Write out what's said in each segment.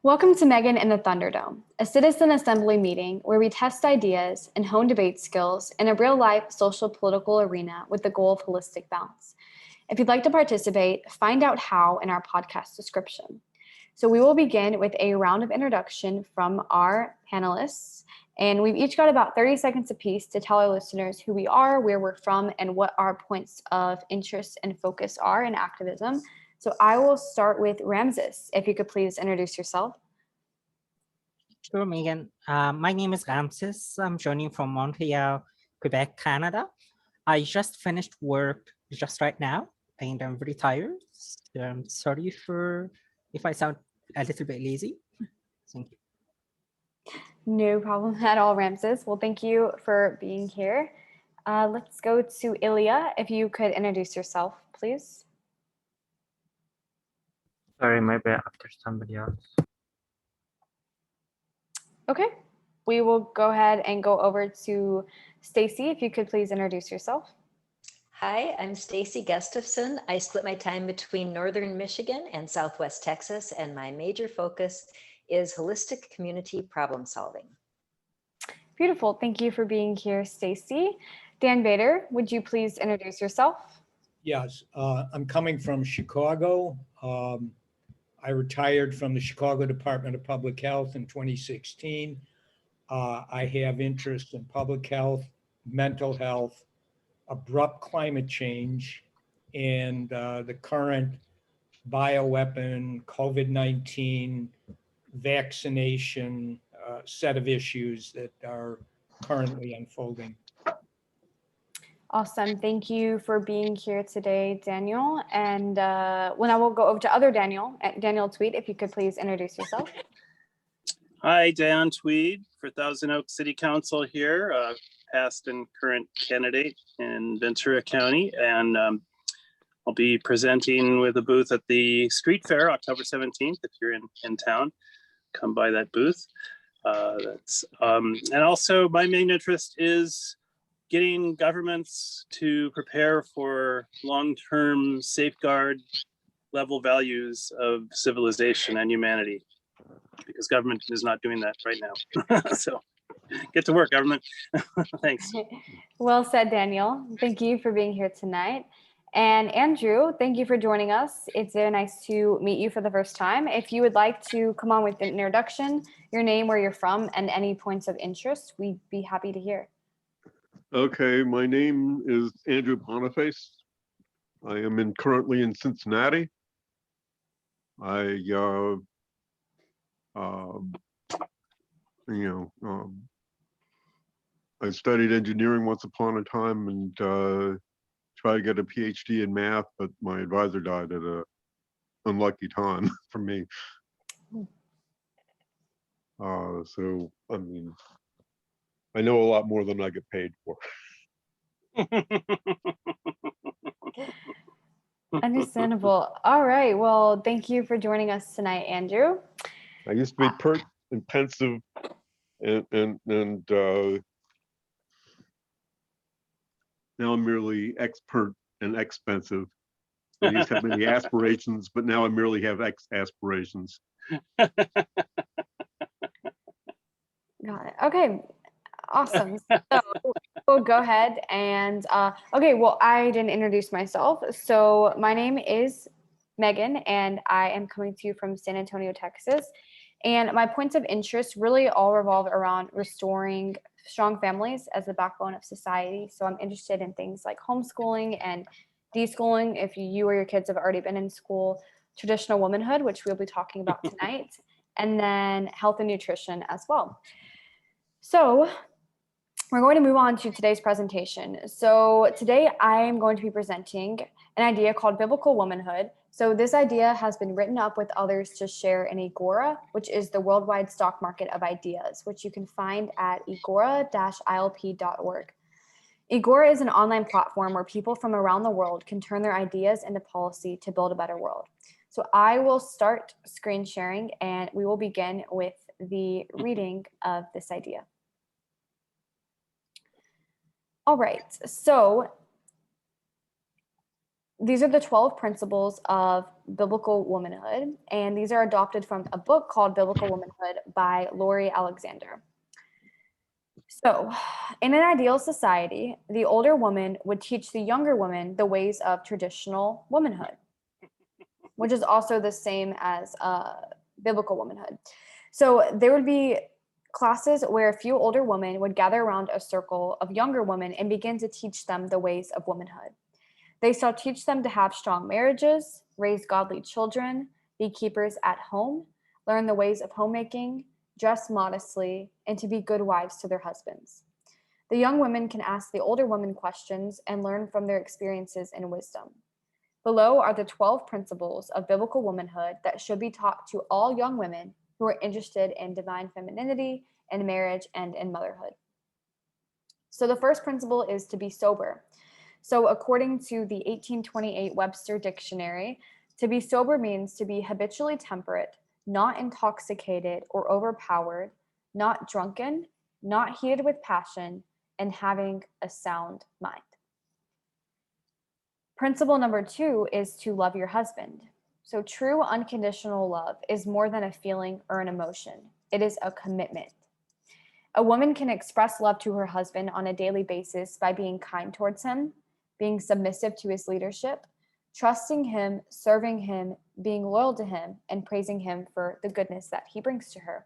Welcome to Megan in the Thunderdome, a Citizen Assembly meeting where we test ideas and hone debate skills in a real-life social political arena with the goal of holistic balance. If you'd like to participate, find out how in our podcast description. So we will begin with a round of introduction from our panelists, and we've each got about 30 seconds apiece to tell our listeners who we are, where we're from, and what our points of interest and focus are in activism. So I will start with Ramses. If you could please introduce yourself. Sure, Megan. My name is Ramses. I'm joining from Montreal, Quebec, Canada. I just finished work just right now, and I'm very tired. So I'm sorry if I sound a little bit lazy. Thank you. No problem at all, Ramses. Well, thank you for being here. Let's go to Ilya. If you could introduce yourself, please. Sorry, maybe after somebody else. Okay, we will go ahead and go over to Stacy. If you could please introduce yourself. Hi, I'm Stacy Gustafson. I split my time between Northern Michigan and Southwest Texas, and my major focus is holistic community problem solving. Beautiful. Thank you for being here, Stacy. Dan Bader, would you please introduce yourself? Yes, I'm coming from Chicago. I retired from the Chicago Department of Public Health in 2016. I have interests in public health, mental health, abrupt climate change, and the current bioweapon, COVID-19, vaccination set of issues that are currently unfolding. Awesome. Thank you for being here today, Daniel. And well, now we'll go over to other Daniel, Daniel Tweed, if you could please introduce yourself. Hi, Dan Tweed for Thousand Oaks City Council here, past and current candidate in Ventura County. And I'll be presenting with a booth at the Street Fair, October 17th. If you're in town, come by that booth. And also my main interest is getting governments to prepare for long-term safeguard level values of civilization and humanity, because government is not doing that right now. So get to work, government. Thanks. Well said, Daniel. Thank you for being here tonight. And Andrew, thank you for joining us. It's very nice to meet you for the first time. If you would like to come on with an introduction, your name, where you're from, and any points of interest, we'd be happy to hear. Okay, my name is Andrew Boniface. I am currently in Cincinnati. I studied engineering once upon a time and tried to get a PhD in math, but my advisor died at an unlucky time for me. So, I mean, I know a lot more than I get paid for. Understandable. All right. Well, thank you for joining us tonight, Andrew. I used to be pert and pensive and now I'm merely expert and expensive. I used to have many aspirations, but now I merely have aspirations. Got it. Okay. Awesome. So we'll go ahead and, okay, well, I didn't introduce myself. So my name is Megan, and I am coming to you from San Antonio, Texas. And my points of interest really all revolve around restoring strong families as the backbone of society. So I'm interested in things like homeschooling and deschooling, if you or your kids have already been in school, traditional womanhood, which we'll be talking about tonight, and then health and nutrition as well. So we're going to move on to today's presentation. So today I am going to be presenting an idea called biblical womanhood. So this idea has been written up with others to share in Egora, which is the worldwide stock market of ideas, which you can find at egora-ilp.org. Egora is an online platform where people from around the world can turn their ideas into policy to build a better world. So I will start screen sharing and we will begin with the reading of this idea. All right, so These are the 12 principles of biblical womanhood, and these are adopted from a book called Biblical Womanhood by Laurie Alexander. So, in an ideal society, the older woman would teach the younger woman the ways of traditional womanhood, which is also the same as biblical womanhood. So, there would be classes where a few older women would gather around a circle of younger women and begin to teach them the ways of womanhood. They shall teach them to have strong marriages, raise godly children, be keepers at home, learn the ways of homemaking, dress modestly, and to be good wives to their husbands. The young women can ask the older women questions and learn from their experiences and wisdom. Below are the 12 principles of biblical womanhood that should be taught to all young women who are interested in divine femininity, in marriage, and in motherhood. So the first principle is to be sober. So according to the 1828 Webster Dictionary, to be sober means to be habitually temperate, not intoxicated or overpowered, not drunken, not heated with passion, and having a sound mind. Principle number 2 is to love your husband. So true unconditional love is more than a feeling or an emotion. It is a commitment. A woman can express love to her husband on a daily basis by being kind towards him, being submissive to his leadership, trusting him, serving him, being loyal to him, and praising him for the goodness that he brings to her.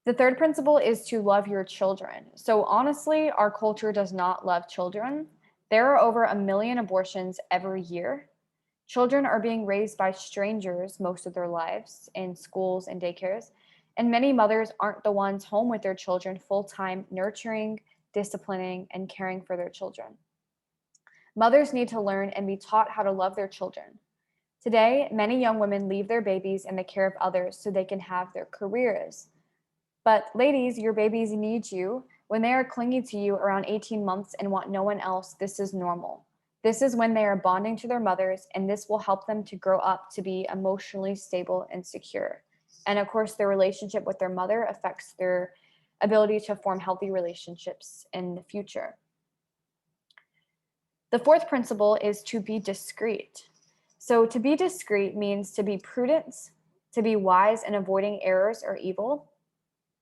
The third principle is to love your children. So honestly, our culture does not love children. There are over 1 million abortions every year. Children are being raised by strangers most of their lives in schools and daycares, and many mothers aren't the ones home with their children full-time, nurturing, disciplining, and caring for their children. Mothers need to learn and be taught how to love their children. Today, many young women leave their babies in the care of others so they can have their careers. But ladies, your babies need you. When they are clingy to you around 18 months and want no one else, this is normal. This is when they are bonding to their mothers, and this will help them to grow up to be emotionally stable and secure. And of course, their relationship with their mother affects their ability to form healthy relationships in the future. The fourth principle is to be discreet. So to be discreet means to be prudent, to be wise in avoiding errors or evil,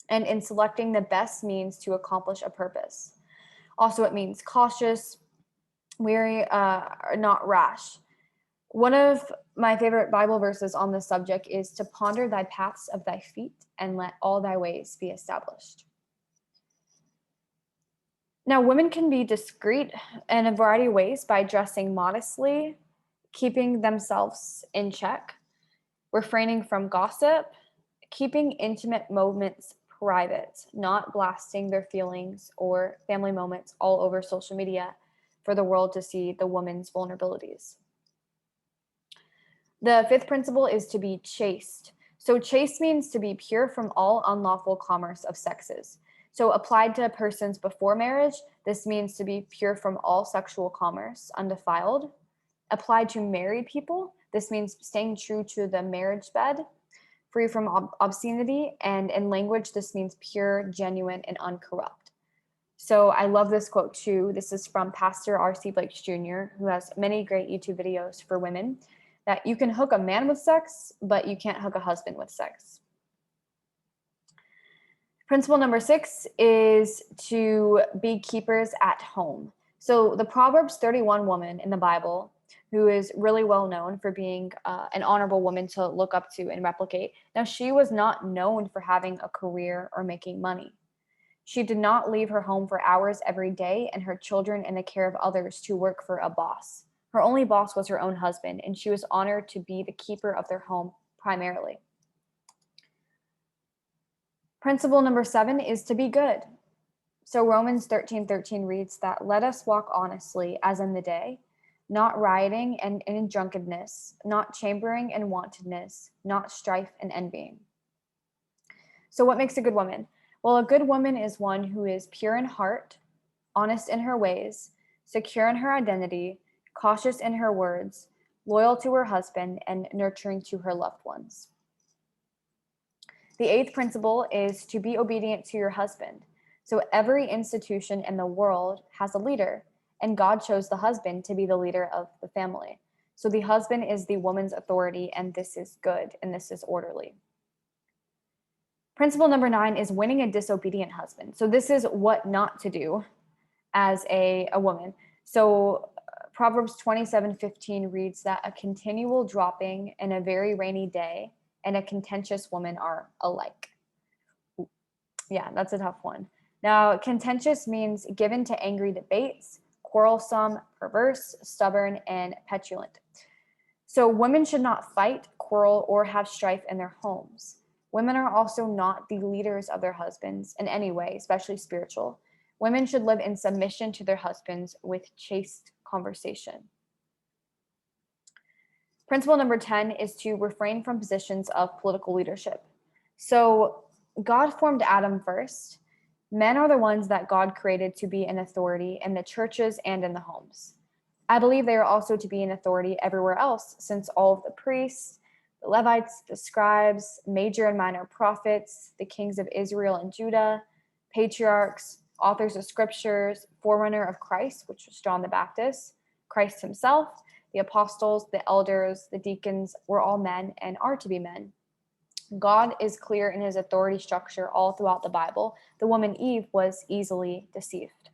and in selecting the best means to accomplish a purpose. Also, it means cautious, wary, not rash. One of my favorite Bible verses on this subject is to ponder thy paths of thy feet and let all thy ways be established. Now, women can be discreet in a variety of ways by dressing modestly, keeping themselves in check, refraining from gossip, keeping intimate moments private, not blasting their feelings or family moments all over social media for the world to see the woman's vulnerabilities. The fifth principle is to be chaste. So chaste means to be pure from all unlawful commerce of sexes. So applied to persons before marriage, this means to be pure from all sexual commerce, undefiled. Applied to married people, this means staying true to the marriage bed, free from obscenity, and in language, this means pure, genuine, and uncorrupt. So I love this quote too. This is from Pastor R.C. Blake Jr., who has many great YouTube videos for women, that you can hook a man with sex, but you can't hook a husband with sex. Principle number 6 is to be keepers at home. So the Proverbs 31 woman in the Bible, who is really well known for being an honorable woman to look up to and replicate. Now, she was not known for having a career or making money. She did not leave her home for hours every day and her children in the care of others to work for a boss. Her only boss was her own husband, and she was honored to be the keeper of their home primarily. Principle number 7 is to be good. So Romans 13:13 reads that, let us walk honestly as in the day, not rioting and in drunkenness, not chambering and wantonness, not strife and envying. So what makes a good woman? Well, a good woman is one who is pure in heart, honest in her ways, secure in her identity, cautious in her words, loyal to her husband, and nurturing to her loved ones. The 8th principle is to be obedient to your husband. So every institution in the world has a leader, and God chose the husband to be the leader of the family. So the husband is the woman's authority, and this is good, and this is orderly. Principle number 9 is winning a disobedient husband. So this is what not to do as a woman. So Proverbs 27:15 reads that a continual dropping and a very rainy day and a contentious woman are alike. Yeah, that's a tough one. Now, contentious means given to angry debates, quarrelsome, perverse, stubborn, and petulant. So women should not fight, quarrel, or have strife in their homes. Women are also not the leaders of their husbands in any way, especially spiritual. Women should live in submission to their husbands with chaste conversation. Principle number 10 is to refrain from positions of political leadership. So God formed Adam first. Men are the ones that God created to be an authority in the churches and in the homes. I believe they are also to be an authority everywhere else, since all of the priests, the Levites, the scribes, major and minor prophets, the kings of Israel and Judah, patriarchs, authors of scriptures, forerunner of Christ, which was John the Baptist, Christ himself, the apostles, the elders, the deacons were all men and are to be men. God is clear in his authority structure all throughout the Bible. The woman Eve was easily deceived.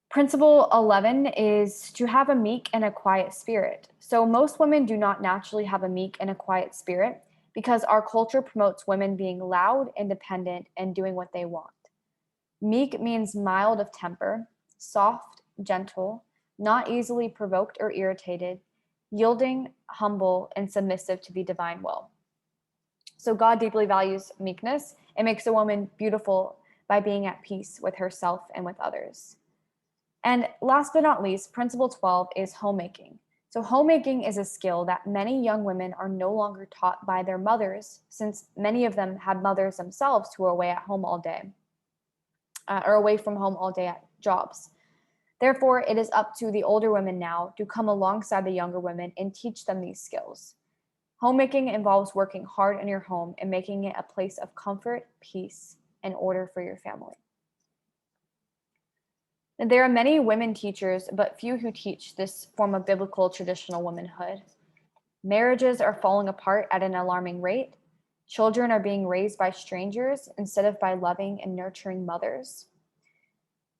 Principle 11 is to have a meek and a quiet spirit. So most women do not naturally have a meek and a quiet spirit because our culture promotes women being loud, independent, and doing what they want. Meek means mild of temper, soft, gentle, not easily provoked or irritated, yielding, humble, and submissive to the divine will. So God deeply values meekness. It makes a woman beautiful by being at peace with herself and with others. And last but not least, principle 12 is homemaking. So homemaking is a skill that many young women are no longer taught by their mothers, since many of them had mothers themselves who were away at home all day, or away from home all day at jobs. Therefore, it is up to the older women now to come alongside the younger women and teach them these skills. Homemaking involves working hard in your home and making it a place of comfort, peace, and order for your family. And there are many women teachers, but few who teach this form of biblical traditional womanhood. Marriages are falling apart at an alarming rate. Children are being raised by strangers instead of by loving and nurturing mothers.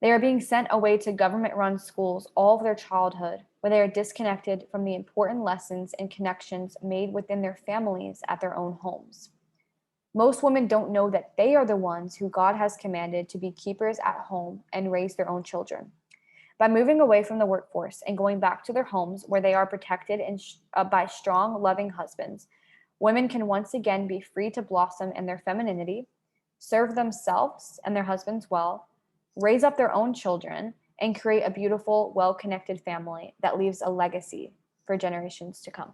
They are being sent away to government-run schools all of their childhood, where they are disconnected from the important lessons and connections made within their families at their own homes. Most women don't know that they are the ones who God has commanded to be keepers at home and raise their own children. By moving away from the workforce and going back to their homes where they are protected by strong, loving husbands, women can once again be free to blossom in their femininity, serve themselves and their husbands well, raise up their own children, and create a beautiful, well-connected family that leaves a legacy for generations to come.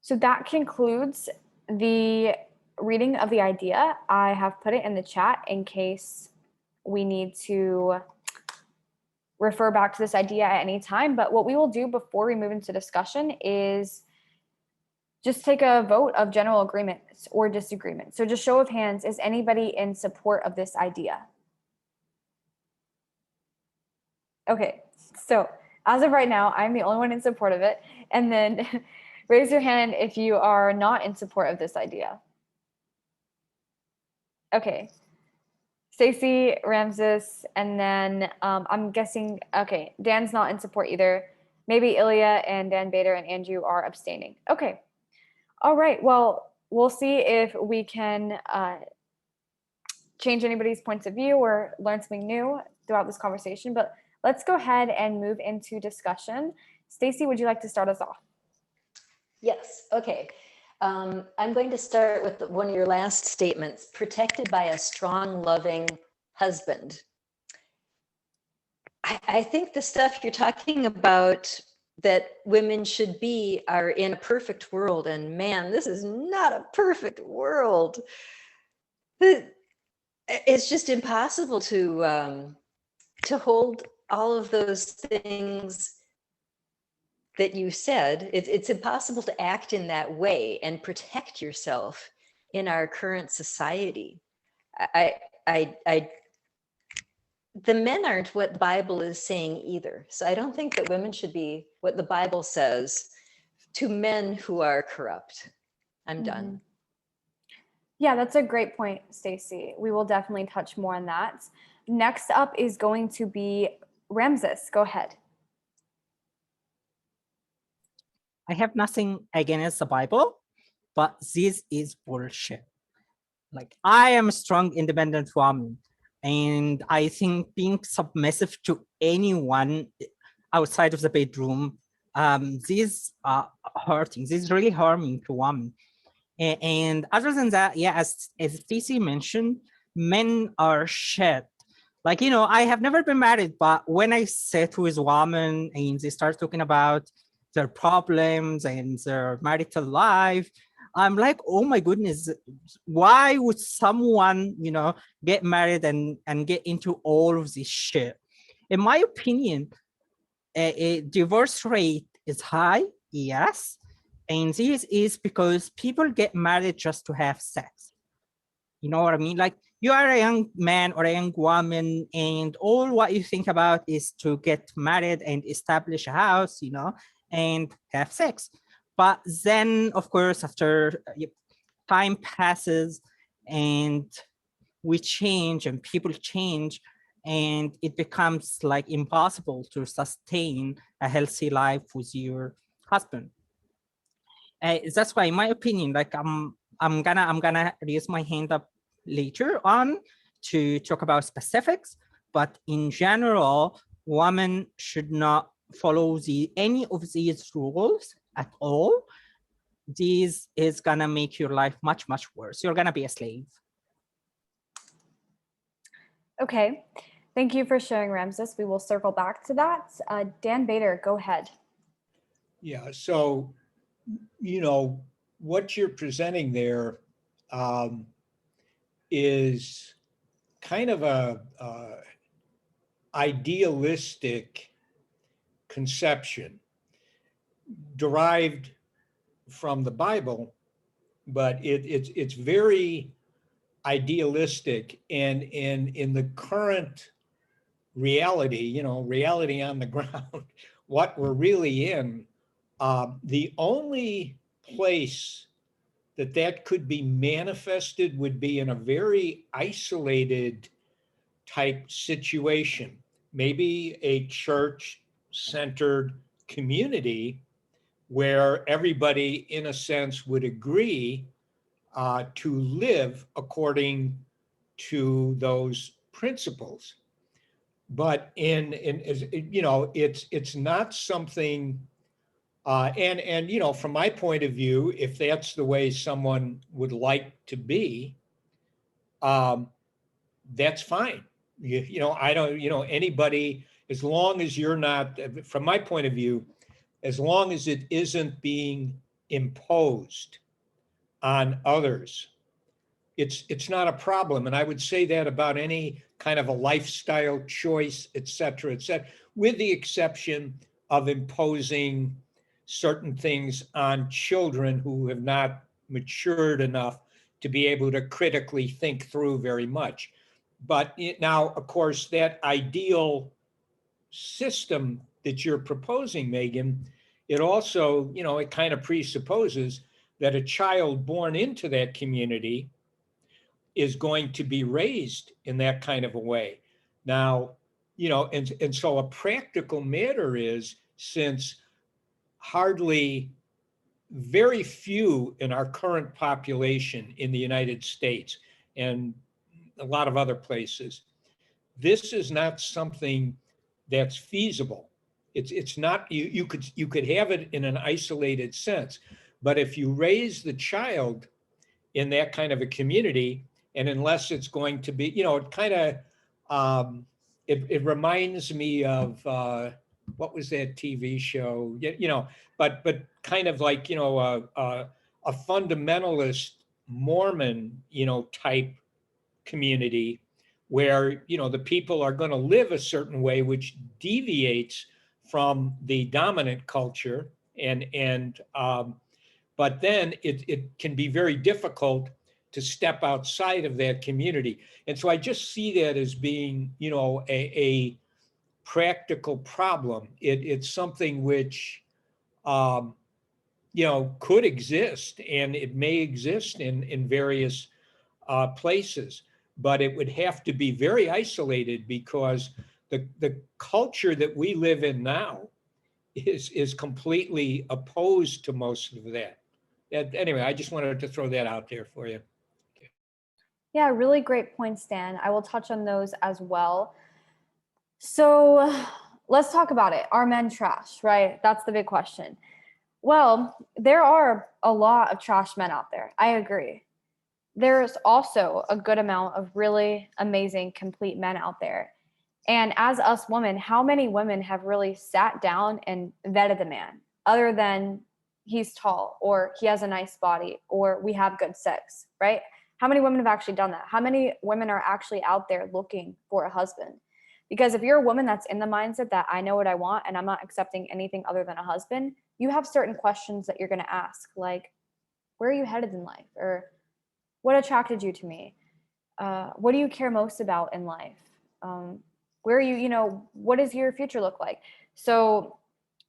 So that concludes the reading of the idea. I have put it in the chat in case we need to refer back to this idea at any time. But what we will do before we move into discussion is just take a vote of general agreement or disagreement. So just show of hands, is anybody in support of this idea? Okay, so as of right now, I'm the only one in support of it. And then raise your hand if you are not in support of this idea. Okay, Stacy, Ramses, and then I'm guessing, okay, Dan's not in support either. Maybe Ilya and Dan Bader and Andrew are abstaining. Okay, all right, well, we'll see if we can change anybody's points of view or learn something new throughout this conversation, but let's go ahead and move into discussion. Stacy, would you like to start us off? Yes, okay. I'm going to start with one of your last statements, protected by a strong, loving husband. I think the stuff you're talking about that women should be are in a perfect world, and man, this is not a perfect world. It's just impossible to hold all of those things that you said. It's impossible to act in that way and protect yourself in our current society. I the men aren't what the Bible is saying either. So I don't think that women should be what the Bible says to men who are corrupt. I'm done. Yeah, that's a great point, Stacy. We will definitely touch more on that. Next up is going to be Ramses. Go ahead. I have nothing against the Bible, but this is bullshit. Like, I am a strong, independent woman, and I think being submissive to anyone outside of the bedroom, this hurting. This is really harming to women. And other than that, yeah, as Stacey mentioned, men are shit. Like, you know, I have never been married, but when I sit with women and they start talking about their problems and their marital life, I'm like, oh my goodness, why would someone, you know, get married and get into all of this shit? In my opinion, a divorce rate is high, yes. And this is because people get married just to have sex. You know what I mean? Like, you are a young man or a young woman, and all what you think about is to get married and establish a house, you know, and have sex. But then, of course, after time passes and we change and people change, and it becomes like impossible to sustain a healthy life with your husband. That's why, in my opinion, like I'm gonna raise my hand up later on to talk about specifics, but in general, women should not follow any of these rules at all. This is gonna make your life much, much worse. You're gonna be a slave. Okay, thank you for sharing, Ramses. We will circle back to that. Dan Bader, go ahead. Yeah, so, you know, what you're presenting there is kind of a idealistic conception derived from the Bible, but it's very idealistic, and in the current reality, you know, reality on the ground, what we're really in, the only place that could be manifested would be in a very isolated type situation, maybe a church-centered community where everybody, in a sense, would agree to live according to those principles. But you know, it's not something. And you know, from my point of view, if that's the way someone would like to be, that's fine. You know, I don't. You know, anybody, as long as you're not, from my point of view, as long as it isn't being imposed on others, it's not a problem. And I would say that about any kind of a lifestyle choice, et cetera, with the exception of imposing certain things on children who have not matured enough to be able to critically think through very much. But now, of course, that ideal system that you're proposing, Megan, it also, you know, it kind of presupposes that a child born into that community is going to be raised in that kind of a way. Now, you know, and so a practical matter is, since very few in our current population in the United States and a lot of other places, this is not something that's feasible. It's not, you could have it in an isolated sense, but if you raise the child in that kind of a community, and unless it's going to be, you know, it kind of, it reminds me of, what was that TV show? You know, but kind of like, you know, a fundamentalist Mormon, you know, type community where, you know, the people are going to live a certain way, which deviates from the dominant culture. But then it can be very difficult to step outside of that community. And so I just see that as being, you know, a practical problem. It's something which, you know, could exist, and it may exist in various places, but it would have to be very isolated, because the culture that we live in now is completely opposed to most of that. Anyway, I just wanted to throw that out there for you. Yeah, really great points, Dan. I will touch on those as well. So let's talk about it. Are men trash, right? That's the big question. Well, there are a lot of trash men out there. I agree. There's also a good amount of really amazing, complete men out there. And as us women, how many women have really sat down and vetted the man, other than he's tall, or he has a nice body, or we have good sex, right? How many women have actually done that? How many women are actually out there looking for a husband? Because if you're a woman that's in the mindset that I know what I want and I'm not accepting anything other than a husband, you have certain questions that you're going to ask, like, where are you headed in life? Or what attracted you to me? What do you care most about in life? Where are you, you know, what does your future look like? So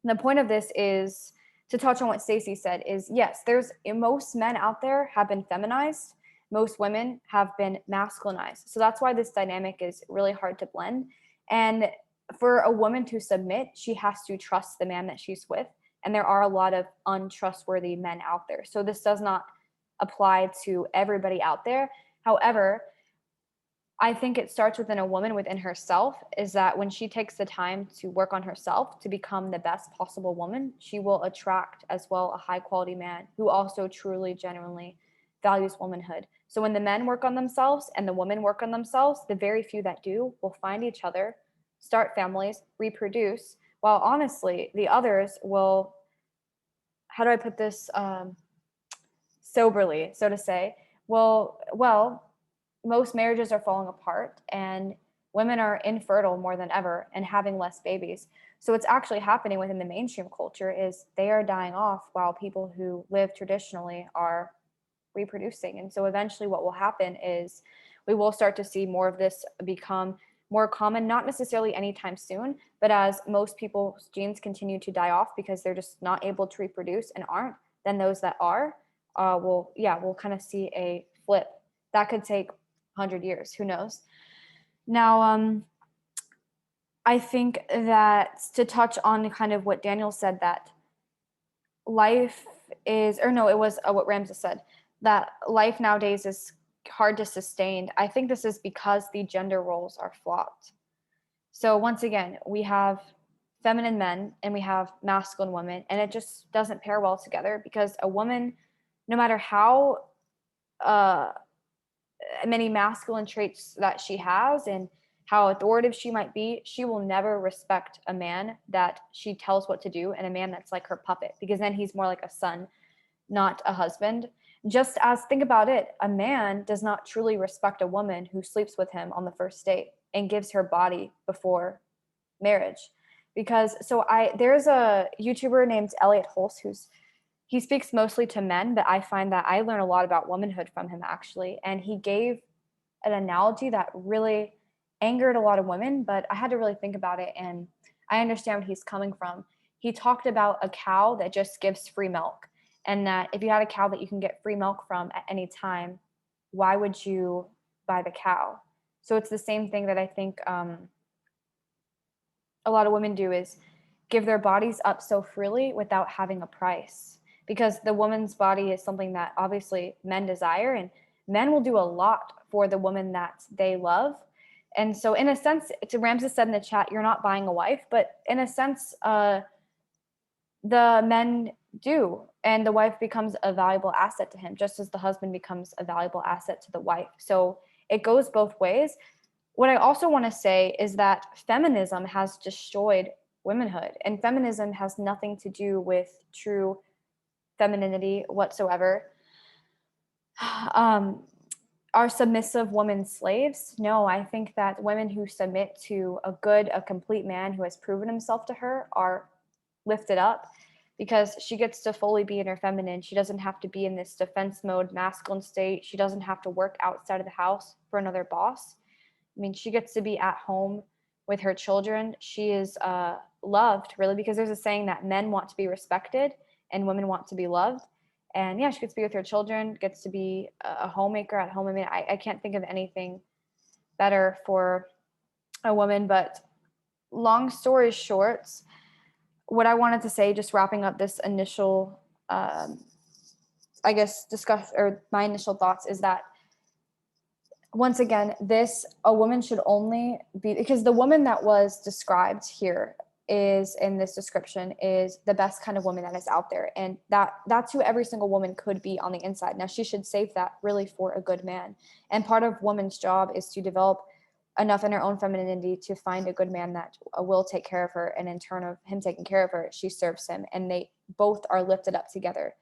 the point of this is to touch on what Stacey said is, yes, there's most men out there have been feminized. Most women have been masculinized. So that's why this dynamic is really hard to blend. And for a woman to submit, she has to trust the man that she's with. And there are a lot of untrustworthy men out there. So this does not apply to everybody out there. However, I think it starts within a woman, within herself, is that when she takes the time to work on herself to become the best possible woman, she will attract as well a high quality man who also truly, genuinely values womanhood. So when the men work on themselves and the women work on themselves, the very few that do will find each other, start families, reproduce, while honestly, the others will, how do I put this soberly, so to say, well, most marriages are falling apart and women are infertile more than ever and having less babies. So what's actually happening within the mainstream culture is they are dying off while people who live traditionally are reproducing. And so eventually what will happen is we will start to see more of this become more common, not necessarily anytime soon, but as most people's genes continue to die off because they're just not able to reproduce and aren't, then those that are, we'll kind of see a flip. That could take 100 years, who knows? Now, I think that to touch on kind of what Daniel said, that life is, or no, it was what Ramses said, that life nowadays is hard to sustain. I think this is because the gender roles are flopped. So once again, we have feminine men and we have masculine women, and it just doesn't pair well together, because a woman, no matter how many masculine traits that she has and how authoritative she might be, she will never respect a man that she tells what to do, and a man that's like her puppet, because then he's more like a son, not a husband. Just as, think about it, a man does not truly respect a woman who sleeps with him on the first date and gives her body before marriage. Because there's a YouTuber named Elliot Hulse he speaks mostly to men, but I find that I learn a lot about womanhood from him, actually. And he gave an analogy that really angered a lot of women, but I had to really think about it, and I understand where he's coming from. He talked about a cow that just gives free milk, and that if you had a cow that you can get free milk from at any time, why would you buy the cow? So it's the same thing that I think a lot of women do, is give their bodies up so freely without having a price. Because the woman's body is something that obviously men desire, and men will do a lot for the woman that they love. And so in a sense, to Ramses said in the chat, you're not buying a wife, but in a sense, the men do, and the wife becomes a valuable asset to him, just as the husband becomes a valuable asset to the wife. So it goes both ways. What I also want to say is that feminism has destroyed womanhood, and feminism has nothing to do with true femininity whatsoever. Are submissive women slaves? No, I think that women who submit to a complete man who has proven himself to her are lifted up, because she gets to fully be in her feminine. She doesn't have to be in this defense mode, masculine state. She doesn't have to work outside of the house for another boss. I mean, she gets to be at home with her children. She is loved, really, because there's a saying that men want to be respected and women want to be loved. And yeah, she gets to be with her children, gets to be a homemaker at home. I mean, I can't think of anything better for a woman. But long story short, what I wanted to say, just wrapping up this initial, I guess, my initial thoughts is that, once again, a woman should only be, because the woman that was described here is in this description is the best kind of woman that is out there. And that's who every single woman could be on the inside. Now, she should save that really for a good man. And part of woman's job is to develop enough in her own femininity to find a good man that will take care of her. And in turn of him taking care of her, she serves him. And they both are lifted up together.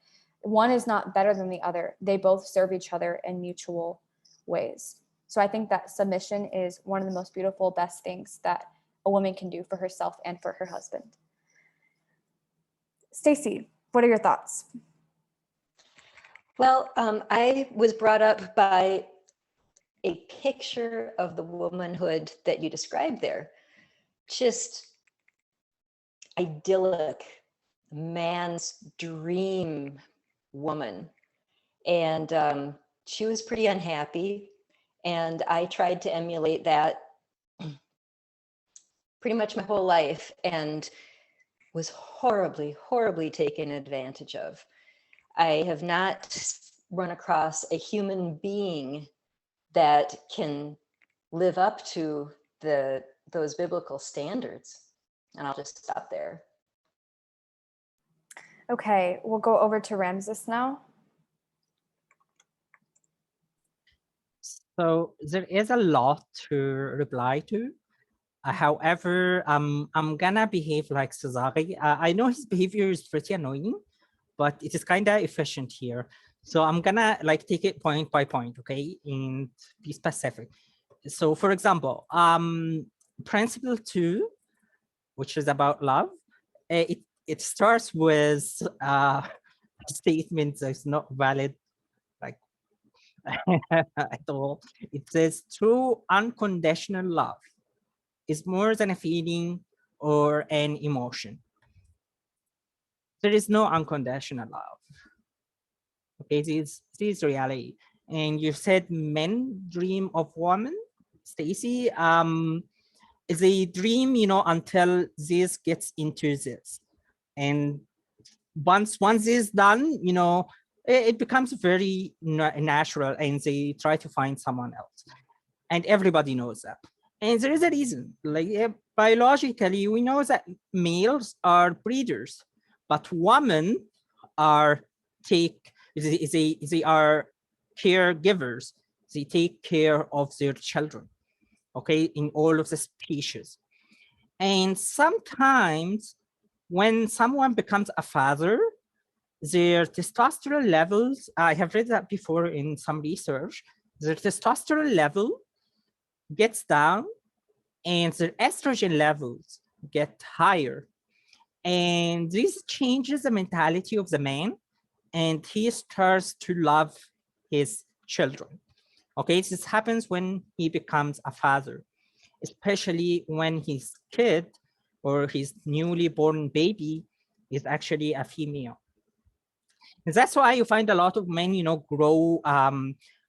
One is not better than the other. They both serve each other in mutual ways. So I think that submission is one of the most beautiful, best things that a woman can do for herself and for her husband. Stacy, what are your thoughts? Well, I was brought up by a picture of the womanhood that you described there. Just idyllic, man's dream woman. And she was pretty unhappy. And I tried to emulate that pretty much my whole life and was horribly, horribly taken advantage of. I have not run across a human being that can live up to those biblical standards. And I'll just stop there. Okay, we'll go over to Ramses now. So there is a lot to reply to. However, I'm gonna behave like Cesare. I know his behavior is pretty annoying, but it is kind of efficient here. So I'm gonna take it point by point, okay, and be specific. So for example, principle 2, which is about love, it starts with a statement that's not valid at all. It says true unconditional love is more than a feeling or an emotion. There is no unconditional love. Okay, this is reality. And you said men dream of women, Stacy. They dream, until this gets into this. And once this is done, it becomes very natural and they try to find someone else. And everybody knows that. And there is a reason, biologically, we know that males are breeders, but women are they are caregivers. They take care of their children, okay, in all of the species. And sometimes when someone becomes a father, their testosterone levels, I have read that before in some research, their testosterone level gets down and their estrogen levels get higher. And this changes the mentality of the man and he starts to love his children. Okay, this happens when he becomes a father, especially when his kid or his newly born baby is actually a female. And that's why you find a lot of men, grow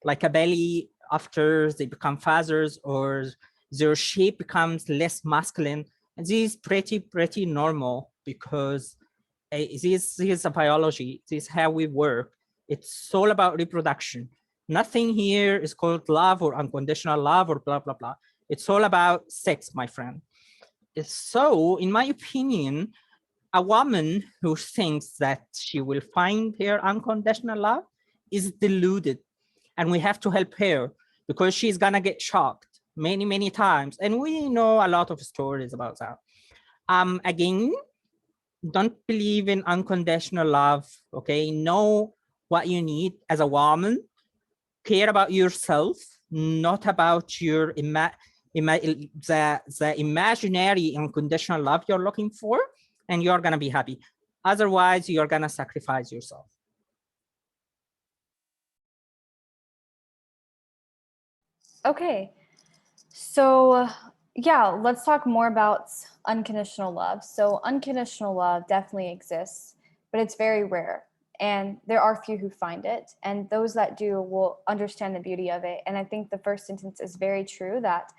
like a belly after they become fathers, or their shape becomes less masculine. And this is pretty normal because this is a biology. This is how we work. It's all about reproduction. Nothing here is called love or unconditional love or blah, blah, blah. It's all about sex, my friend. So, in my opinion, a woman who thinks that she will find her unconditional love is deluded. And we have to help her because she's gonna get shocked many, many times. And we know a lot of stories about that. Again, don't believe in unconditional love, okay? Know what you need as a woman. Care about yourself, not about your the imaginary unconditional love you're looking for, and you're gonna be happy. Otherwise, you're gonna sacrifice yourself. Okay, so yeah, let's talk more about unconditional love. So unconditional love definitely exists, but it's very rare. And there are few who find it. And those that do will understand the beauty of it. And I think the first sentence is very true that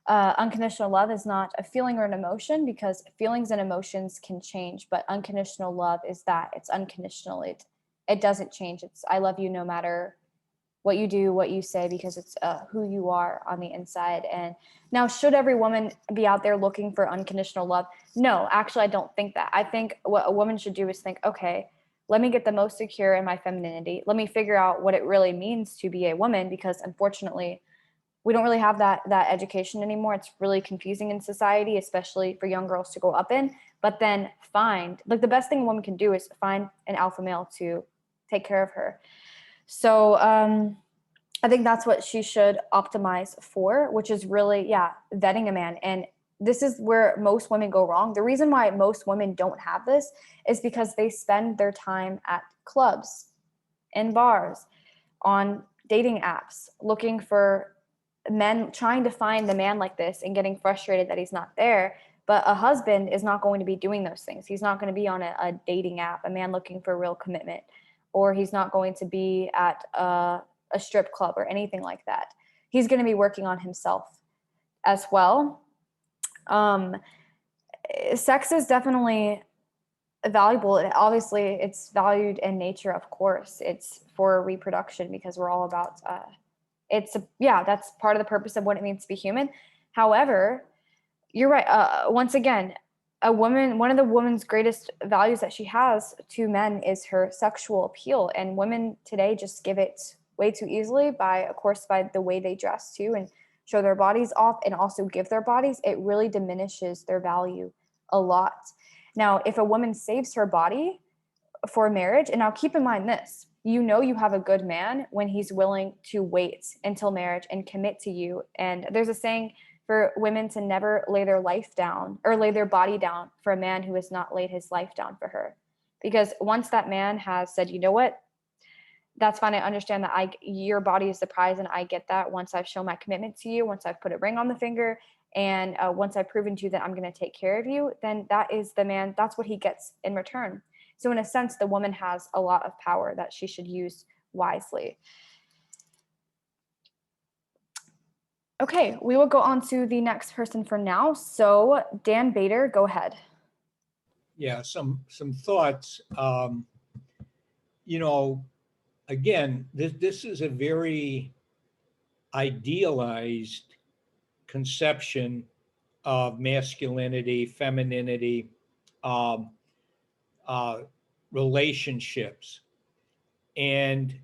unconditional love is not a feeling or an emotion, because feelings and emotions can change, but unconditional love is that it's unconditional. It doesn't change. It's I love you no matter what you do, what you say, because it's who you are on the inside. And now, should every woman be out there looking for unconditional love? No, actually, I don't think that. I think what a woman should do is think, okay, let me get the most secure in my femininity. Let me figure out what it really means to be a woman, because unfortunately, we don't really have that education anymore. It's really confusing in society, especially for young girls to grow up in. But then find, like, the best thing a woman can do is find an alpha male to take care of her. So I think that's what she should optimize for, which is really, yeah, vetting a man. And this is where most women go wrong. The reason why most women don't have this is because they spend their time at clubs, in bars, on dating apps, looking for men, trying to find the man like this and getting frustrated that he's not there. But a husband is not going to be doing those things. He's not going to be on a dating app, a man looking for real commitment, or he's not going to be at a strip club or anything like that. He's going to be working on himself as well. Sex is definitely valuable. Obviously, it's valued in nature, of course. It's for reproduction, because we're all about, that's part of the purpose of what it means to be human. However, you're right. Once again, a woman, one of the woman's greatest values that she has to men is her sexual appeal. And women today just give it way too easily by the way they dress too, and show their bodies off and also give their bodies. It really diminishes their value a lot. Now, if a woman saves her body for marriage, and now keep in mind this, you know you have a good man when he's willing to wait until marriage and commit to you. And there's a saying for women to never lay their life down or lay their body down for a man who has not laid his life down for her. Because once that man has said, you know what, that's fine, I understand that your body is the prize, and I get that. Once I've shown my commitment to you, once I've put a ring on the finger, and once I've proven to you that I'm going to take care of you, then that is the man, that's what he gets in return. So in a sense, the woman has a lot of power that she should use wisely. Okay, we will go on to the next person for now. So Dan Bader, go ahead. Yeah, some thoughts. Again, this is a very idealized conception of masculinity, femininity, relationships. And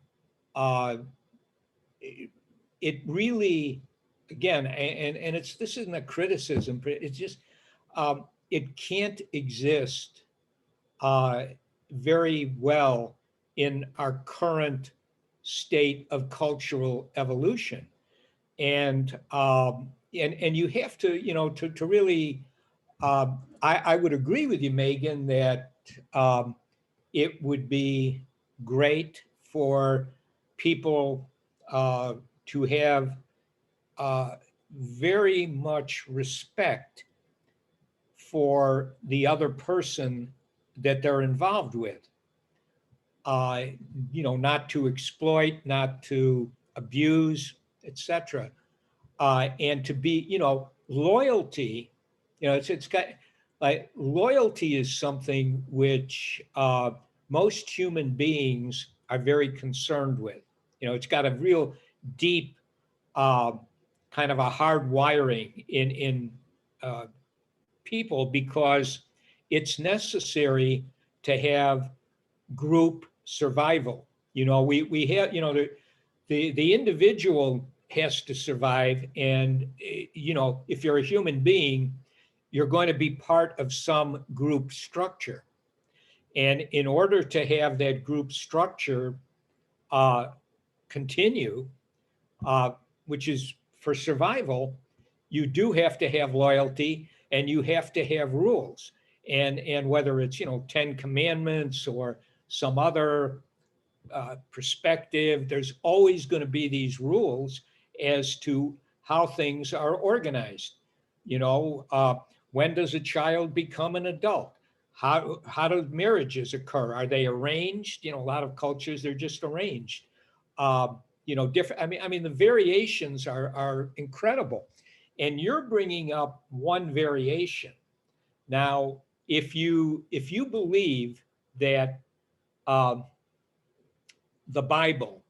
it really, again, and this isn't a criticism, but it's just, it can't exist very well in our current state of cultural evolution. And you have to, to really, I would agree with you, Megan, that it would be great for people to have very much respect for the other person that they're involved with. Not to exploit, not to abuse, etc. And to be, loyalty, it's got, like, loyalty is something which most human beings are very concerned with. It's got a real deep kind of a hard wiring in people, because it's necessary to have group survival. We have, the individual has to survive, and if you're a human being, you're going to be part of some group structure. And in order to have that group structure continue, which is for survival, you do have to have loyalty, and you have to have rules. and whether it's, 10 commandments or some other perspective, there's always going to be these rules as to how things are organized. When does a child become an adult? How do marriages occur? Are they arranged? A lot of cultures, they're just arranged. Different. I mean, the variations are incredible, and you're bringing up one variation. Now, if you believe that the Bible,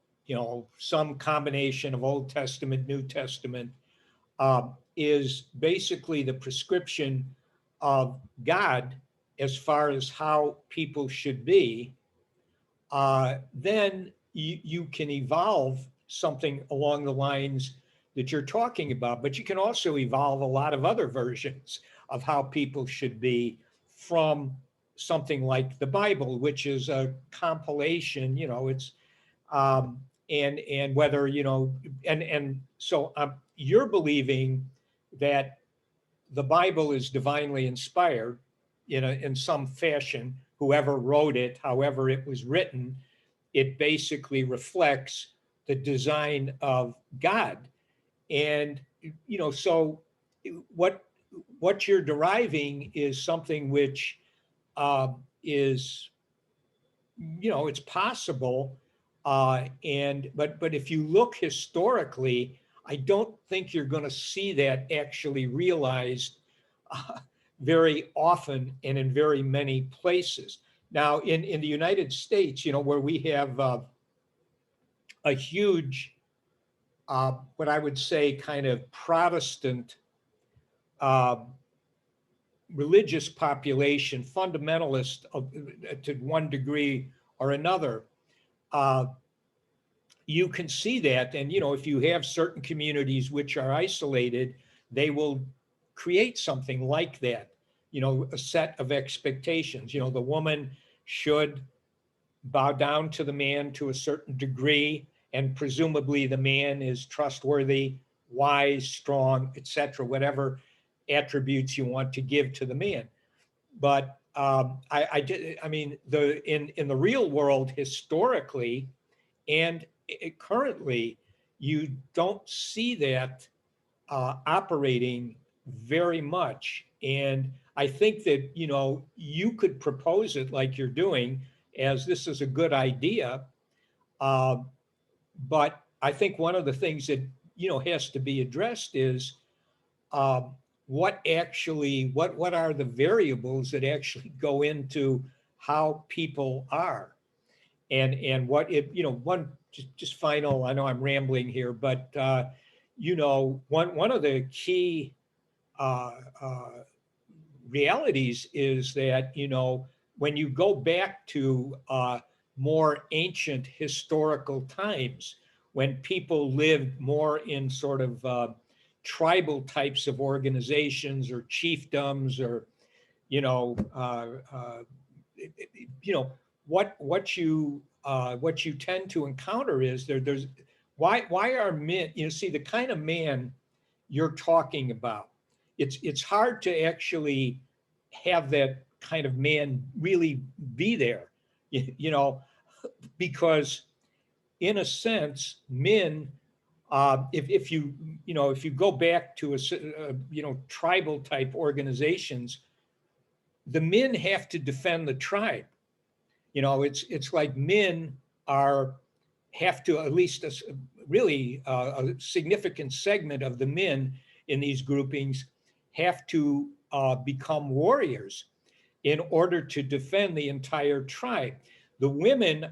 some combination of Old Testament, New Testament, is basically the prescription of God as far as how people should be, then you can evolve something along the lines that you're talking about. But you can also evolve a lot of other versions of how people should be from something like the Bible, which is a compilation, it's and whether, and so you're believing that the Bible is divinely inspired in some fashion. Whoever wrote it, however it was written, it basically reflects the design of God. And so what you're deriving is something which is, it's possible. But if you look historically, I don't think you're going to see that actually realized very often and in very many places. Now, in the United States, where we have a huge, what I would say, kind of Protestant religious population, fundamentalist to one degree or another, you can see that. And, if you have certain communities which are isolated, they will create something like that, a set of expectations. The woman should bow down to the man to a certain degree, and presumably the man is trustworthy, wise, strong, etc., whatever attributes you want to give to the man. But I mean, in the real world, historically and currently, you don't see that operating very much. And I think that, you could propose it like you're doing, as this is a good idea. But I think one of the things that, has to be addressed is what are the variables that actually go into how people are. And what it, one just final, I know I'm rambling here, but one of the key realities is that, when you go back to more ancient historical times, when people lived more in sort of tribal types of organizations or chiefdoms, or what you tend to encounter is there's why are men, see the kind of man you're talking about, it's hard to actually have that kind of man really be there, because in a sense, men, if you go back to a tribal type organizations, the men have to defend the tribe. It's like men have to, at least really a significant segment of the men in these groupings have to become warriors in order to defend the entire tribe. The women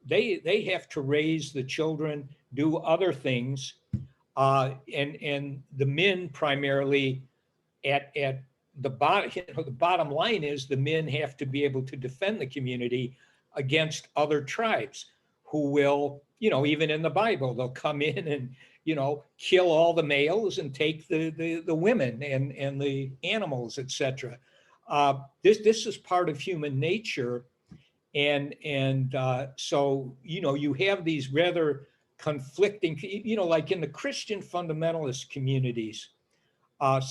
they have to raise the children, do other things, and the men primarily at the bottom. The bottom line is the men have to be able to defend the community against other tribes who will, even in the Bible, they'll come in and, kill all the males and take the women and the animals, etc. This is part of human nature. And so, you have these rather conflicting, like in the Christian fundamentalist communities,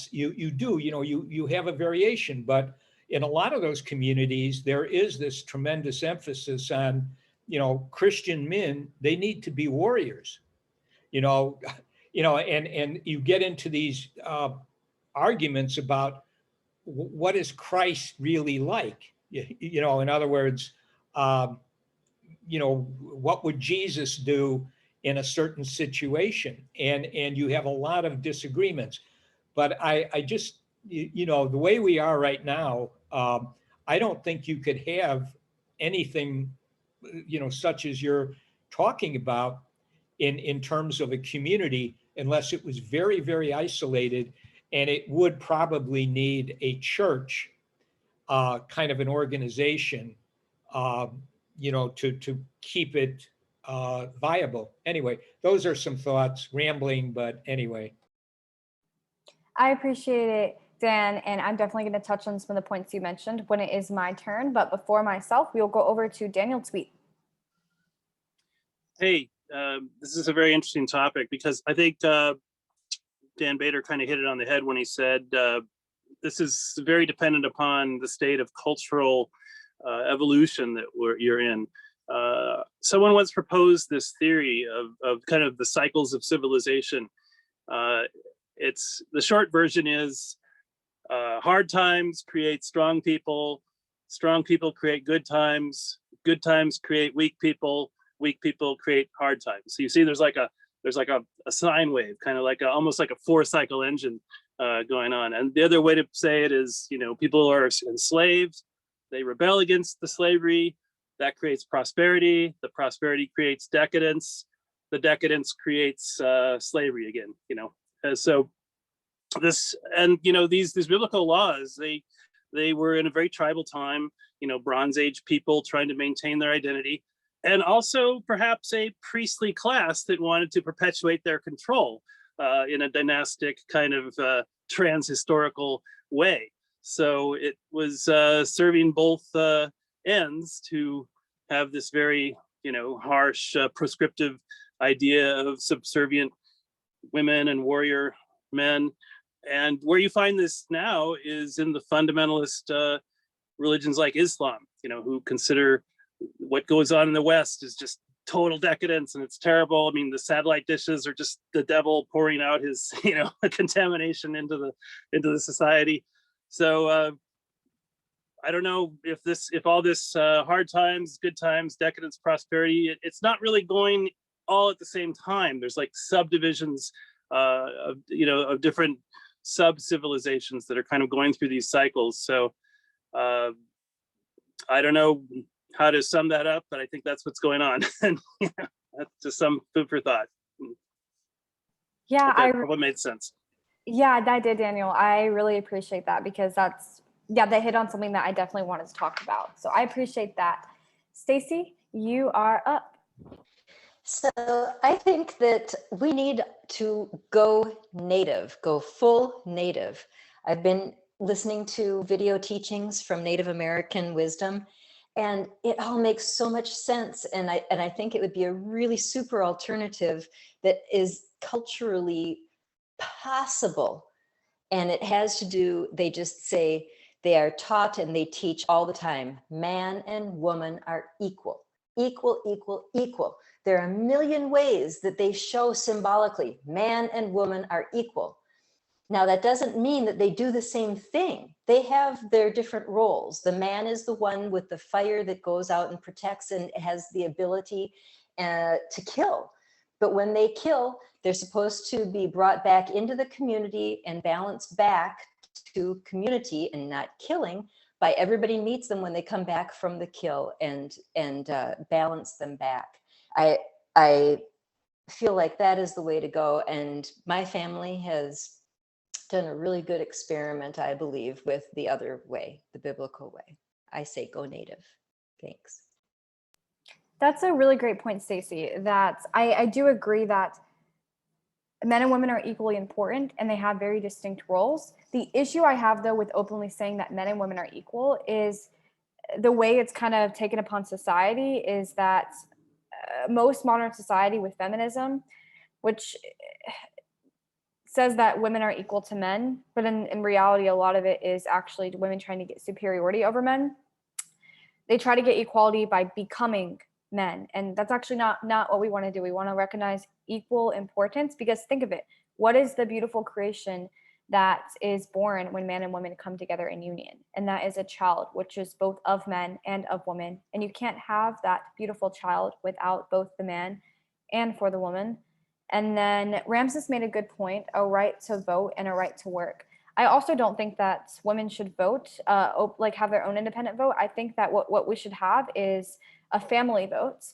you have a variation, but in a lot of those communities, there is this tremendous emphasis on, Christian men, they need to be warriors, and you get into these arguments about what is Christ really like? In other words, what would Jesus do in a certain situation? And you have a lot of disagreements. But I just, the way we are right now, I don't think you could have anything, such as you're talking about in terms of a community unless it was very, very isolated, and it would probably need a church, kind of an organization, to keep it viable. Anyway, those are some thoughts, rambling, but anyway. I appreciate it, Dan, and I'm definitely going to touch on some of the points you mentioned when it is my turn. But before myself, we'll go over to Daniel Tweet. Hey, this is a very interesting topic because I think Dan Bader kind of hit it on the head when he said this is very dependent upon the state of cultural evolution that you're in. Someone once proposed this theory of kind of the cycles of civilization. The short version is hard times create strong people create good times create weak people create hard times. So you see there's like a sine wave, kind of like almost like a 4-cycle engine going on. And the other way to say it is, people are enslaved, they rebel against the slavery, that creates prosperity, the prosperity creates decadence, the decadence creates slavery again, so this, and these biblical laws, they were in a very tribal time, Bronze Age people trying to maintain their identity, and also perhaps a priestly class that wanted to perpetuate their control in a dynastic kind of trans-historical way. So it was serving both ends to have this very, harsh, prescriptive idea of subservient women and warrior men. And where you find this now is in the fundamentalist religions like Islam, who consider what goes on in the West is just total decadence and it's terrible. I mean, the satellite dishes are just the devil pouring out his, contamination into the society. So I don't know if all this hard times, good times, decadence, prosperity, it's not really going all at the same time. There's like subdivisions of different sub-civilizations that are kind of going through these cycles. So I don't know how to sum that up, but I think that's what's going on. And that's just some food for thought. Yeah, that probably made sense. Yeah, that did, Daniel. I really appreciate that because they hit on something that I definitely wanted to talk about. So I appreciate that. Stacy, you are up. So I think that we need to go native, go full native. I've been listening to video teachings from Native American wisdom, and it all makes so much sense. And I think it would be a really super alternative that is culturally possible. And it has to do, they just say, they are taught and they teach all the time, man and woman are equal, equal, equal, equal. There are a million ways that they show symbolically, man and woman are equal. Now, that doesn't mean that they do the same thing. They have their different roles. The man is the one with the fire that goes out and protects and has the ability to kill. But when they kill, they're supposed to be brought back into the community and balanced back to community and not killing by everybody meets them when they come back from the kill and balance them back. I feel like that is the way to go. And my family has done a really good experiment, I believe, with the other way, the biblical way. I say go native. Thanks. That's a really great point, Stacy. That I do agree that men and women are equally important and they have very distinct roles. The issue I have, though, with openly saying that men and women are equal is the way it's kind of taken upon society is that most modern society with feminism, which says that women are equal to men, but in reality, a lot of it is actually women trying to get superiority over men. They try to get equality by becoming men, and that's actually not what we want to do. We want to recognize equal importance, because think of it, what is the beautiful creation that is born when man and woman come together in union? And that is a child, which is both of men and of women, and you can't have that beautiful child without both the man and for the woman. And then Ramses made a good point, a right to vote and a right to work. I also don't think that women should vote, like have their own independent vote. I think that what we should have is a family vote.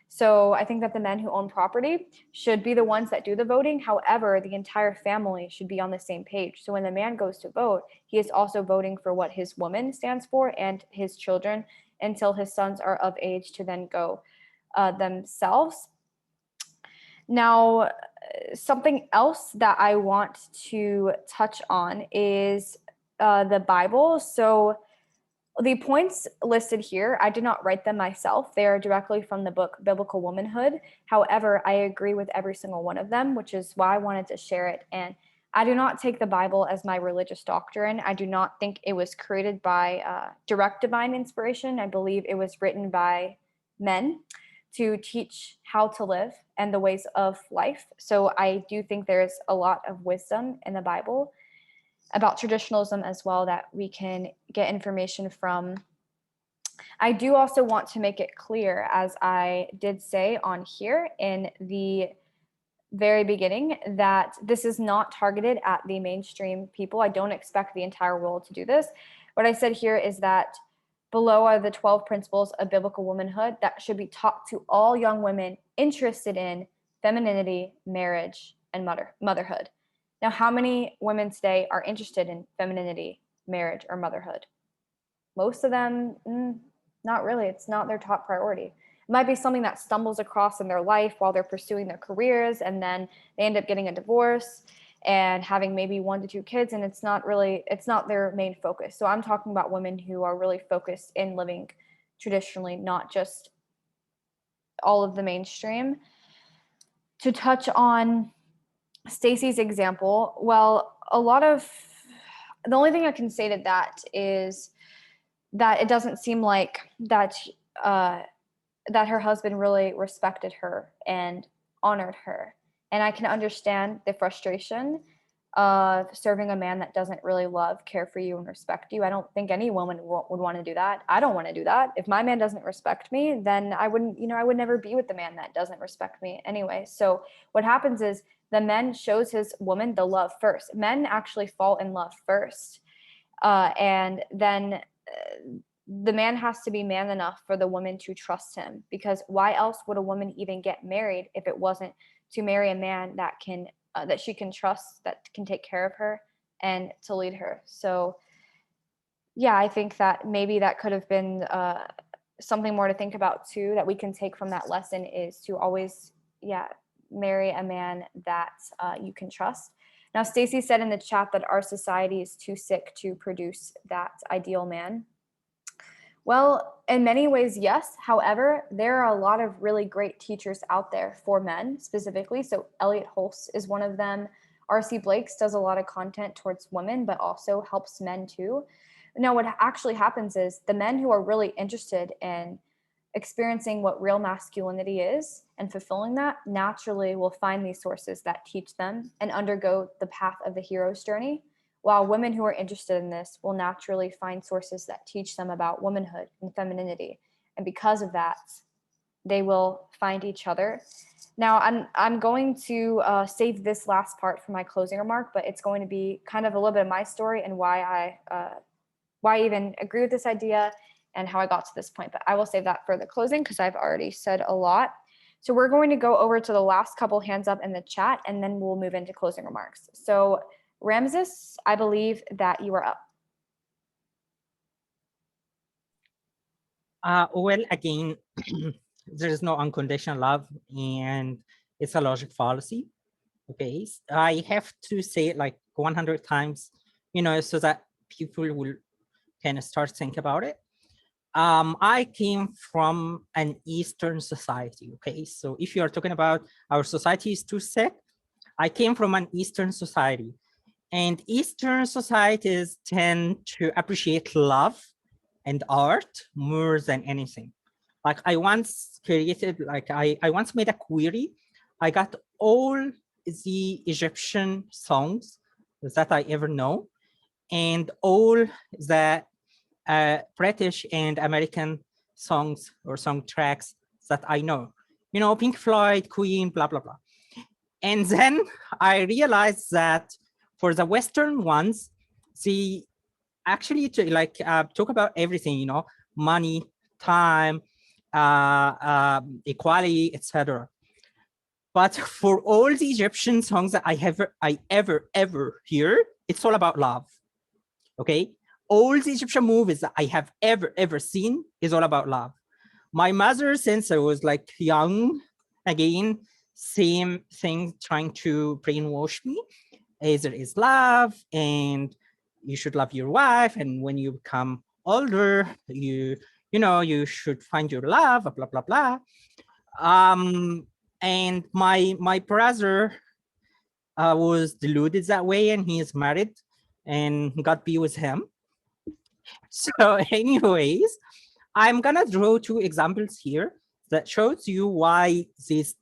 So I think that the men who own property should be the ones that do the voting. However, the entire family should be on the same page. So when the man goes to vote, he is also voting for what his woman stands for and his children until his sons are of age to then go themselves. Now, something else that I want to touch on is the Bible. So the points listed here, I did not write them myself. They are directly from the book Biblical Womanhood. However, I agree with every single one of them, which is why I wanted to share it. And I do not take the Bible as my religious doctrine. I do not think it was created by direct divine inspiration. I believe it was written by men to teach how to live and the ways of life. So I do think there's a lot of wisdom in the Bible about traditionalism as well that we can get information from. I do also want to make it clear, as I did say on here in the very beginning, that this is not targeted at the mainstream people. I don't expect the entire world to do this. What I said here is that below are the 12 principles of biblical womanhood that should be taught to all young women interested in femininity, marriage, and motherhood. Now, how many women today are interested in femininity, marriage, or motherhood? Most of them, not really. It's not their top priority. It might be something that stumbles across in their life while they're pursuing their careers, and then they end up getting a divorce and having maybe 1 to 2 kids, and it's not their main focus. So I'm talking about women who are really focused in living traditionally, not just all of the mainstream. To touch on Stacy's example, well, the only thing I can say to that is that it doesn't seem like that her husband really respected her and honored her. And I can understand the frustration of serving a man that doesn't really love, care for you, and respect you. I don't think any woman would want to do that. I don't want to do that. If my man doesn't respect me, then I would never be with the man that doesn't respect me anyway. So what happens is the man shows his woman the love first. Men actually fall in love first. And then the man has to be man enough for the woman to trust him, because why else would a woman even get married if it wasn't to marry a man that she can trust, that can take care of her and to lead her? So yeah, I think that maybe that could have been something more to think about too, that we can take from that lesson, is to always marry a man that you can trust. Now, Stacy said in the chat that our society is too sick to produce that ideal man. Well, in many ways, yes. However, there are a lot of really great teachers out there for men specifically. So Elliot Hulse is one of them. R.C. Blakes does a lot of content towards women, but also helps men too. Now, what actually happens is the men who are really interested in experiencing what real masculinity is and fulfilling that naturally will find these sources that teach them and undergo the path of the hero's journey, while women who are interested in this will naturally find sources that teach them about womanhood and femininity. And because of that, they will find each other. Now, I'm going to save this last part for my closing remark, but it's going to be kind of a little bit of my story and why I even agree with this idea and how I got to this point. But I will save that for the closing because I've already said a lot. So we're going to go over to the last couple hands up in the chat, and then we'll move into closing remarks. So Ramses, I believe that you are up. Well, again, there is no unconditional love, and it's a logic fallacy. Okay, I have to say it like 100 times, so that people will kind of start thinking about it. I came from an Eastern society. Okay, so if you are talking about our society is too sick, I came from an Eastern society, and Eastern societies tend to appreciate love and art more than anything. Like I once created, like I once made a query. I got all the Egyptian songs that I ever know, and all the British and American songs or song tracks that I know. You know, Pink Floyd, Queen, blah, blah, blah. And then I realized that for the Western ones, they actually talk about everything, you know, money, time, equality, etc. But for all the Egyptian songs that I ever hear, it's all about love. Okay, all the Egyptian movies that I have ever seen is all about love. My mother, since I was like young, again, same thing, trying to brainwash me. There is love, and you should love your wife, and when you become older, you should find your love, blah blah blah. And my brother was deluded that way, and he is married, and God be with him. So anyways, I'm gonna draw two examples here that shows you why this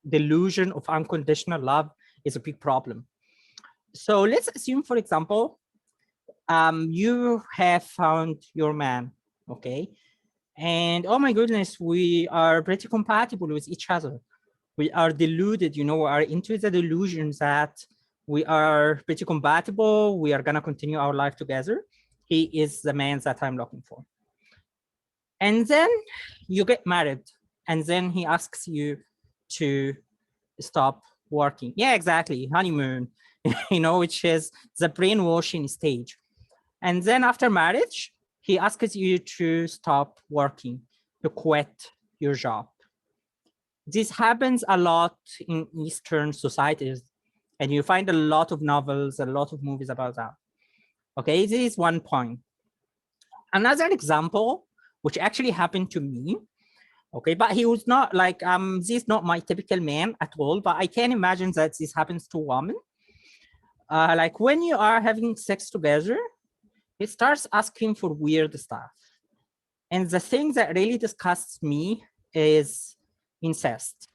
delusion of unconditional love is a big problem. So let's assume, for example, you have found your man, okay? And oh my goodness, we are pretty compatible with each other. We are deluded, you know, we are into the delusion that we are pretty compatible. We are gonna continue our life together. He is the man that I'm looking for. And then you get married, and then he asks you to stop working. Yeah, exactly, honeymoon, you know, which is the brainwashing stage. And then after marriage, he asks you to stop working, to quit your job. This happens a lot in Eastern societies, and you find a lot of novels, a lot of movies about that. Okay, this is one point. Another example, which actually happened to me, okay, but he was not like, this is not my typical man at all, but I can imagine that this happens to women. Like when you are having sex together, he starts asking for weird stuff. And the thing that really disgusts me is incest.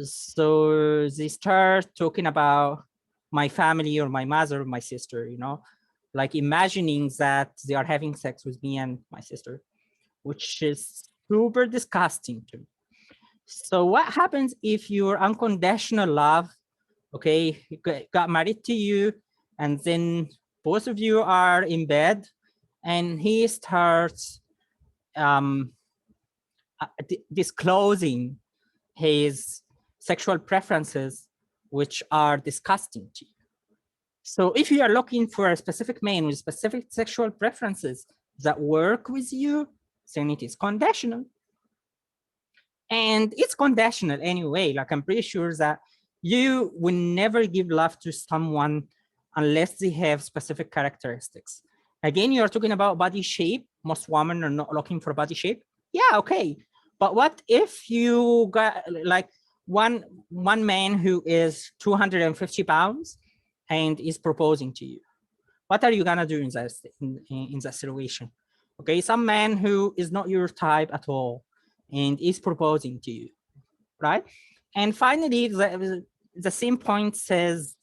So they start talking about my family or my mother or my sister, you know, like imagining that they are having sex with me and my sister, which is super disgusting to me. So what happens if your unconditional love, okay, got married to you, and then both of you are in bed, and he starts disclosing his sexual preferences, which are disgusting to you. So if you are looking for a specific man with specific sexual preferences that work with you, then it is conditional. And it's conditional anyway. Like I'm pretty sure that you will never give love to someone unless they have specific characteristics. Again, you're talking about body shape. Most women are not looking for body shape. Yeah, okay. But what if you got like one man who is 250 pounds and is proposing to you? What are you gonna do in that situation? Okay, some man who is not your type at all and is proposing to you, right? And finally, the same point says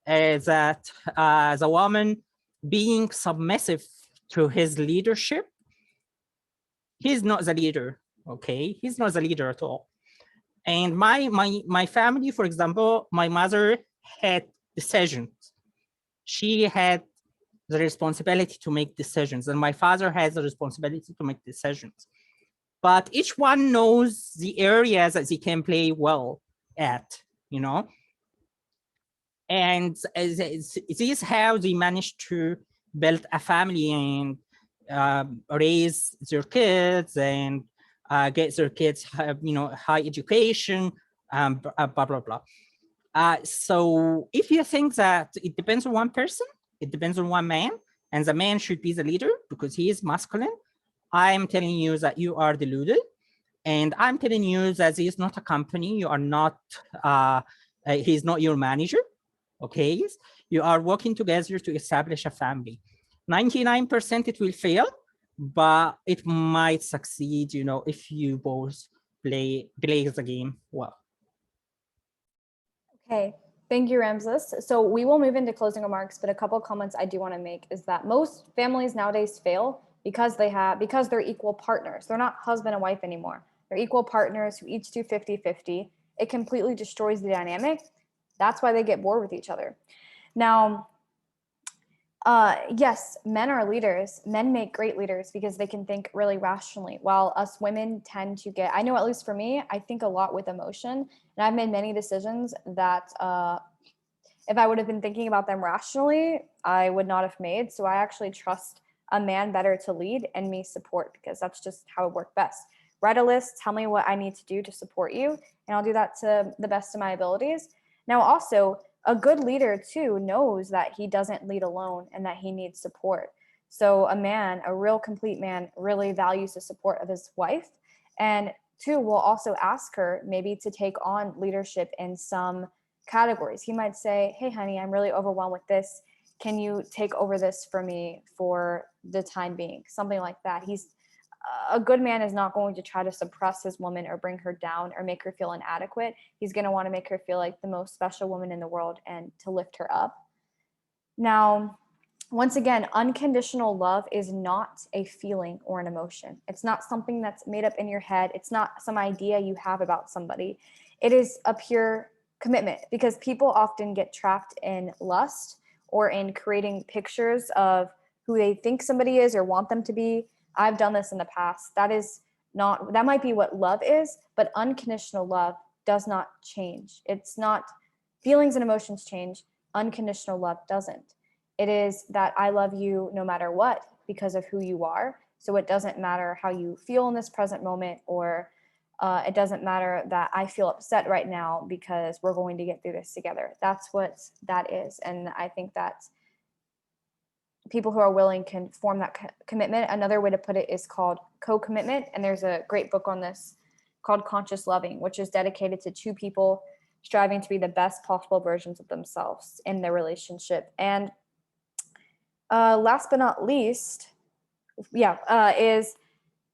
that the woman being submissive to his leadership, he's not the leader, okay? He's not the leader at all. And my family, for example, my mother had decisions. She had the responsibility to make decisions, and my father has the responsibility to make decisions. But each one knows the areas that they can play well at, you know? And this is how they managed to build a family and raise their kids and get their kids, you know, high education, blah, blah, blah. So if you think that it depends on one person, it depends on one man, and the man should be the leader because he is masculine, I'm telling you that you are deluded. And I'm telling you that he is not a company. You are not, he's not your manager. Okay, you are working together to establish a family. 99% it will fail, but it might succeed, you know, if you both play the game well. Okay, thank you, Ramses. So we will move into closing remarks, but a couple of comments I do want to make is that most families nowadays fail because they're equal partners. They're not husband and wife anymore. They're equal partners who each do 50-50. It completely destroys the dynamic. That's why they get bored with each other. Now, yes, men are leaders. Men make great leaders because they can think really rationally, while us women tend to get, I know at least for me, I think a lot with emotion. And I've made many decisions that if I would have been thinking about them rationally, I would not have made. So I actually trust a man better to lead and me support, because that's just how it worked best. Write a list, tell me what I need to do to support you, and I'll do that to the best of my abilities. Now, also, a good leader too knows that he doesn't lead alone and that he needs support. So a man, a real complete man, really values the support of his wife. And two, will also ask her maybe to take on leadership in some categories. He might say, hey, honey, I'm really overwhelmed with this. Can you take over this for me for the time being? Something like that. A good man is not going to try to suppress his woman or bring her down or make her feel inadequate. He's going to want to make her feel like the most special woman in the world and to lift her up. Now, once again, unconditional love is not a feeling or an emotion. It's not something that's made up in your head. It's not some idea you have about somebody. It is a pure commitment, because people often get trapped in lust or in creating pictures of who they think somebody is or want them to be. I've done this in the past. That might be what love is, but unconditional love does not change. It's not, feelings and emotions change. Unconditional love doesn't. It is that I love you no matter what because of who you are. So it doesn't matter how you feel in this present moment, or it doesn't matter that I feel upset right now, because we're going to get through this together. That's what that is. And I think that people who are willing can form that commitment. Another way to put it is called co-commitment. And there's a great book on this called Conscious Loving, which is dedicated to two people striving to be the best possible versions of themselves in their relationship. And last but not least, is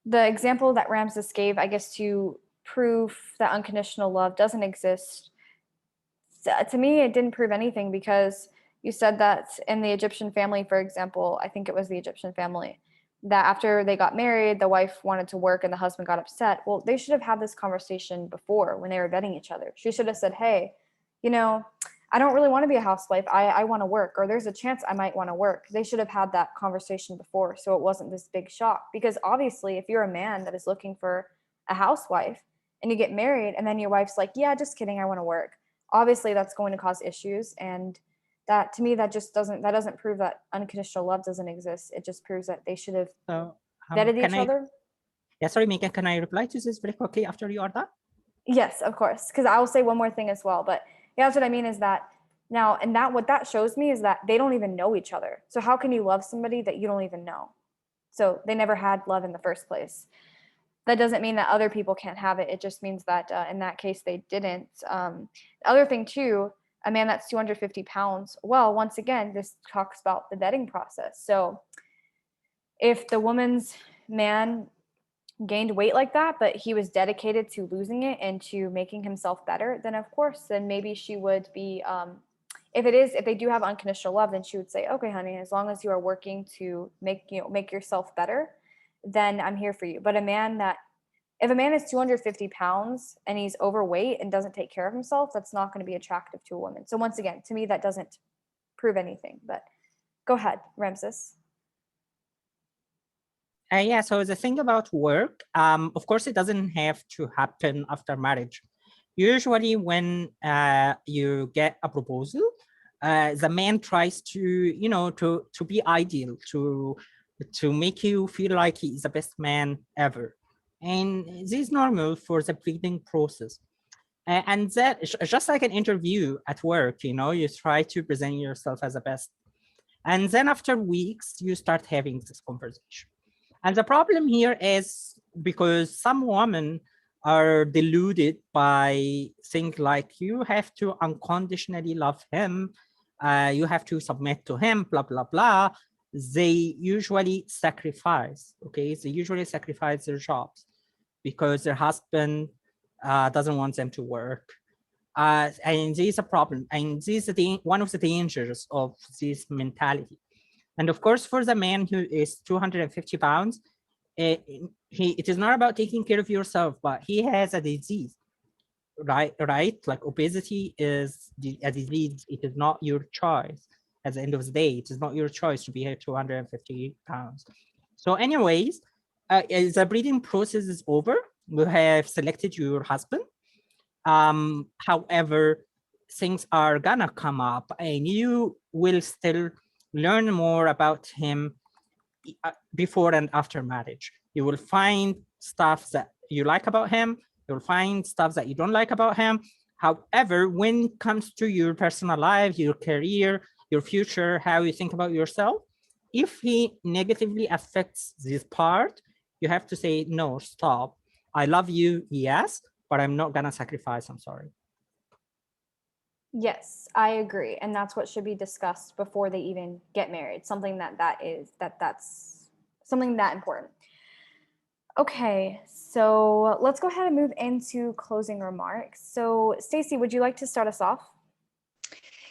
the example that Ramses gave, I guess, to prove that unconditional love doesn't exist. To me, it didn't prove anything, because you said that in the Egyptian family, for example, I think it was the Egyptian family, that after they got married, the wife wanted to work and the husband got upset. Well, they should have had this conversation before when they were vetting each other. She should have said, hey, I don't really want to be a housewife. I want to work, or there's a chance I might want to work. They should have had that conversation before, so it wasn't this big shock. Because obviously, if you're a man that is looking for a housewife and you get married and then your wife's like, yeah, just kidding, I want to work. Obviously, that's going to cause issues. And that, to me, that doesn't prove that unconditional love doesn't exist. It just proves that they should have vetted each other. Yeah, sorry, Megan, can I reply to this very quickly after you are done? Yes, of course, because I will say one more thing as well. But yeah, that's what I mean is that now, and that what that shows me is that they don't even know each other. So how can you love somebody that you don't even know? So they never had love in the first place. That doesn't mean that other people can't have it. It just means that in that case, they didn't. The other thing too, a man that's 250 pounds, well, once again, this talks about the vetting process. So if the woman's man gained weight like that, but he was dedicated to losing it and to making himself better, then of course, then maybe she would be, if they do have unconditional love, then she would say, okay, honey, as long as you are working to make yourself better, then I'm here for you. But if a man is 250 pounds and he's overweight and doesn't take care of himself, that's not going to be attractive to a woman. So once again, to me, that doesn't prove anything, but go ahead, Ramses. Yeah, so the thing about work, of course, it doesn't have to happen after marriage. Usually when you get a proposal, the man tries to be ideal, to make you feel like he is the best man ever. And this is normal for the breeding process. And that, just like an interview at work, you try to present yourself as the best. And then after weeks, you start having this conversation. And the problem here is because some women are deluded by things like you have to unconditionally love him you have to submit to him, blah, blah, blah. They usually sacrifice, okay? They usually sacrifice their jobs because their husband doesn't want them to work. And this is a problem. And this is one of the dangers of this mentality. And of course, for the man who is 250 pounds, it is not about taking care of yourself, but he has a disease, right? Like obesity is a disease. It is not your choice. At the end of the day, it is not your choice to be at 250 pounds. So anyways, the breeding process is over. You have selected your husband. However, things are gonna come up and you will still learn more about him before and after marriage. You will find stuff that you like about him. You'll find stuff that you don't like about him. However, when it comes to your personal life, your career, your future, how you think about yourself, if he negatively affects this part, you have to say, no, stop. I love you, yes, but I'm not gonna sacrifice, I'm sorry. Yes, I agree. And that's what should be discussed before they even get married. Something that's something that important. Okay, so let's go ahead and move into closing remarks. So Stacy, would you like to start us off?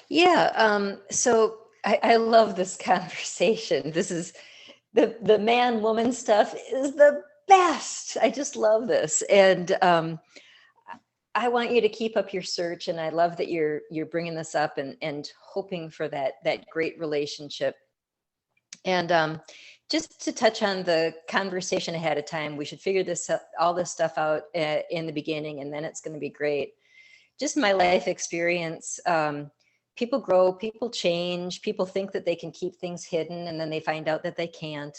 Yeah, so I love this conversation. This is the man-woman stuff is the best. I just love this. And I want you to keep up your search, and I love that you're bringing this up and hoping for that great relationship. And just to touch on the conversation ahead of time, we should figure all this stuff out in the beginning, and then it's going to be great. Just my life experience. People grow, people change, people think that they can keep things hidden, and then they find out that they can't.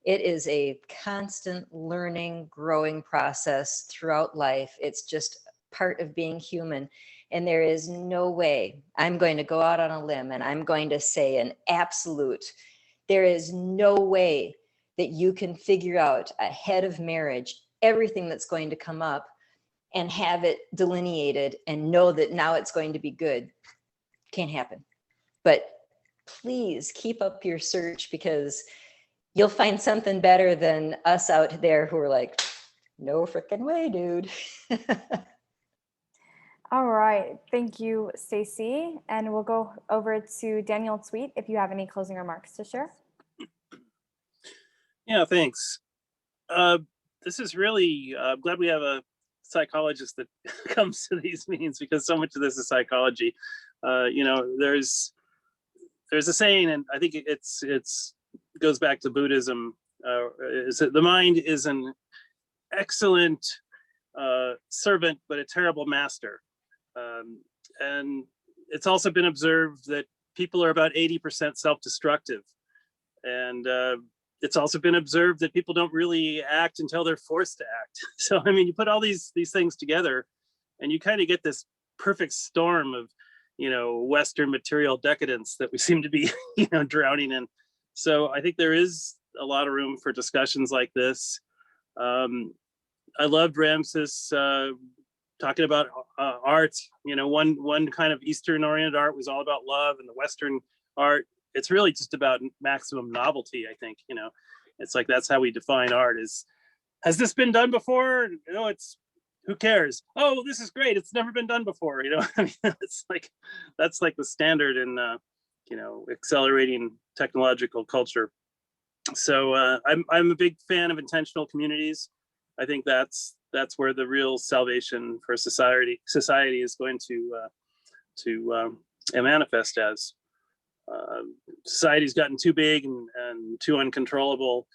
It is a constant learning, growing process throughout life. It's just part of being human. And there is no way, I'm going to go out on a limb and I'm going to say an absolute, there is no way that you can figure out ahead of marriage everything that's going to come up and have it delineated and know that now it's going to be good. Can't happen. But please keep up your search, because you'll find something better than us out there who are like, no freaking way, dude. All right, thank you, Stacy. And we'll go over to Daniel Tweet if you have any closing remarks to share. Yeah, thanks. This is really, I'm glad we have a psychologist that comes to these meetings, because so much of this is psychology. You know, there's a saying, and I think it's goes back to Buddhism, is that the mind is an excellent servant, but a terrible master. And it's also been observed that people are about 80% self-destructive. And it's also been observed that people don't really act until they're forced to act. So, I mean, you put all these things together and you kind of get this perfect storm of, you know, Western material decadence that we seem to be, you know, drowning in. So I think there is a lot of room for discussions like this. I loved Ramses talking about art. You know, one kind of Eastern oriented art was all about love, and the Western art, it's really just about maximum novelty. I think, you know, it's like, that's how we define art. Has this been done before? No, it's, who cares? Oh, this is great. It's never been done before. You know, I mean, it's like, that's like the standard in, you know, accelerating technological culture. So I'm a big fan of intentional communities. I think that's where the real salvation for society is going to manifest as. Society's gotten too big and too uncontrollable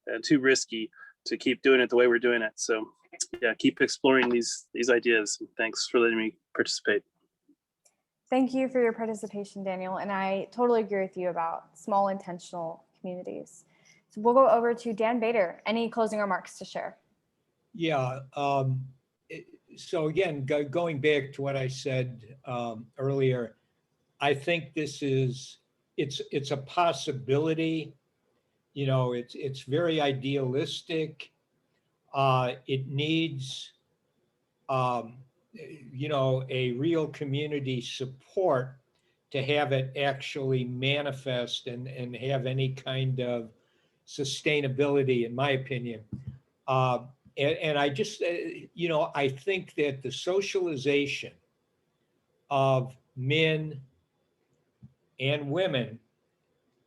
and too risky to keep doing it the way we're doing it. So yeah, keep exploring these ideas. Thanks for letting me participate. Thank you for your participation, Daniel. And I totally agree with you about small intentional communities. So we'll go over to Dan Bader. Any closing remarks to share? Yeah. So again, going back to what I said earlier, I think this is, it's a possibility. You know, it's very idealistic. It needs, you know, a real community support to have it actually manifest and have any kind of sustainability, in my opinion. And I just, I think that the socialization of men and women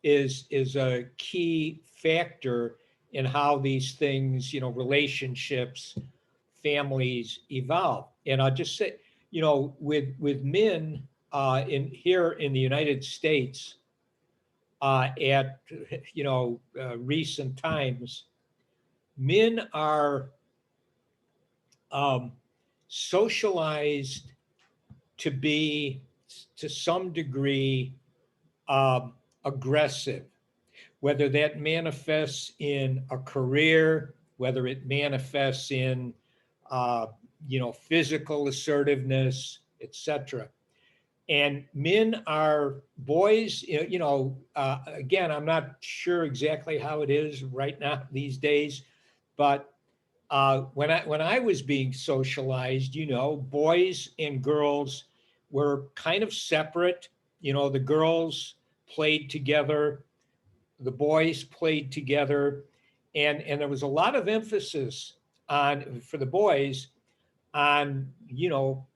is a key factor in how these things, relationships, families evolve. And I'll just say, with men here in the United States, at recent times, men are socialized to be, to some degree, aggressive, whether that manifests in a career, whether it manifests in physical assertiveness, etc. And men are boys, again, I'm not sure exactly how it is right now these days, but when I was being socialized, boys and girls were kind of separate. The girls played together, the boys played together, and there was a lot of emphasis for the boys on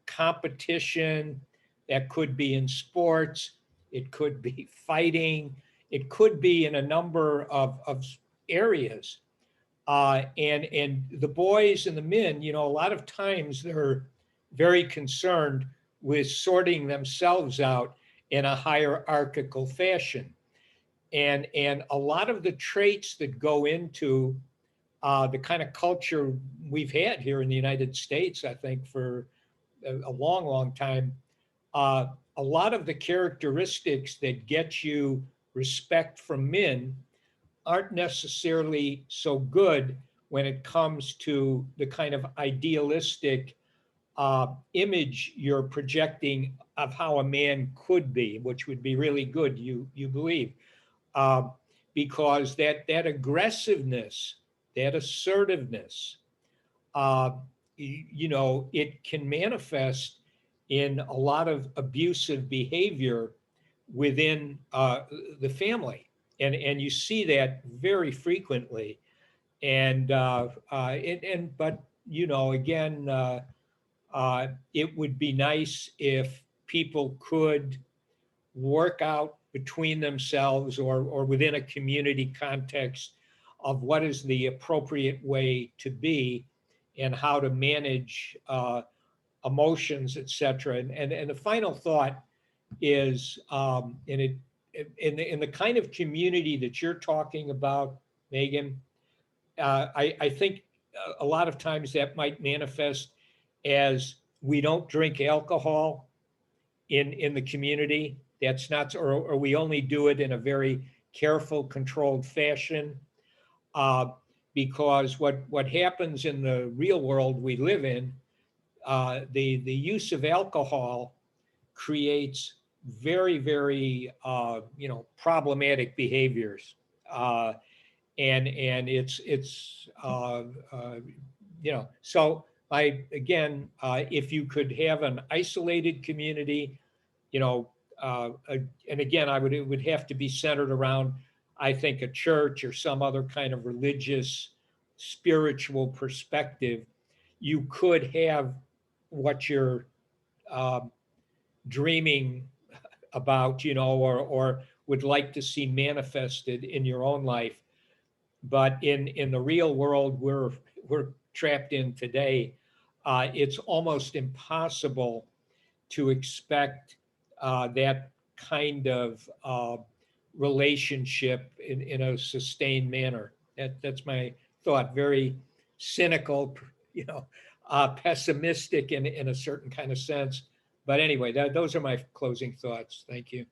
competition. That could be in sports, it could be fighting, it could be in a number of areas. And the boys and the men, a lot of times they're very concerned with sorting themselves out in a hierarchical fashion. And a lot of the traits that go into the kind of culture we've had here in the United States, I think for a long, long time, a lot of the characteristics that get you respect from men aren't necessarily so good when it comes to the kind of idealistic image you're projecting of how a man could be, which would be really good, you believe. Because that aggressiveness, that assertiveness, it can manifest in a lot of abusive behavior within the family. And you see that very frequently. But again, it would be nice if people could work out between themselves or within a community context of what is the appropriate way to be and how to manage emotions, etc. And the final thought is, in the kind of community that you're talking about, Megan, I think a lot of times that might manifest as we don't drink alcohol in the community. That's not, or we only do it in a very careful, controlled fashion. Because what happens in the real world we live in, the use of alcohol creates very, very problematic behaviors, and it's so if you could have an isolated community, and again, it would have to be centered around, I think, a church or some other kind of religious, spiritual perspective. You could have what you're dreaming about, or would like to see manifested in your own life. But in the real world we're trapped in today, it's almost impossible to expect that kind of relationship in a sustained manner. That's my thought. Very cynical, pessimistic in a certain kind of sense. But anyway, those are my closing thoughts. Thank you.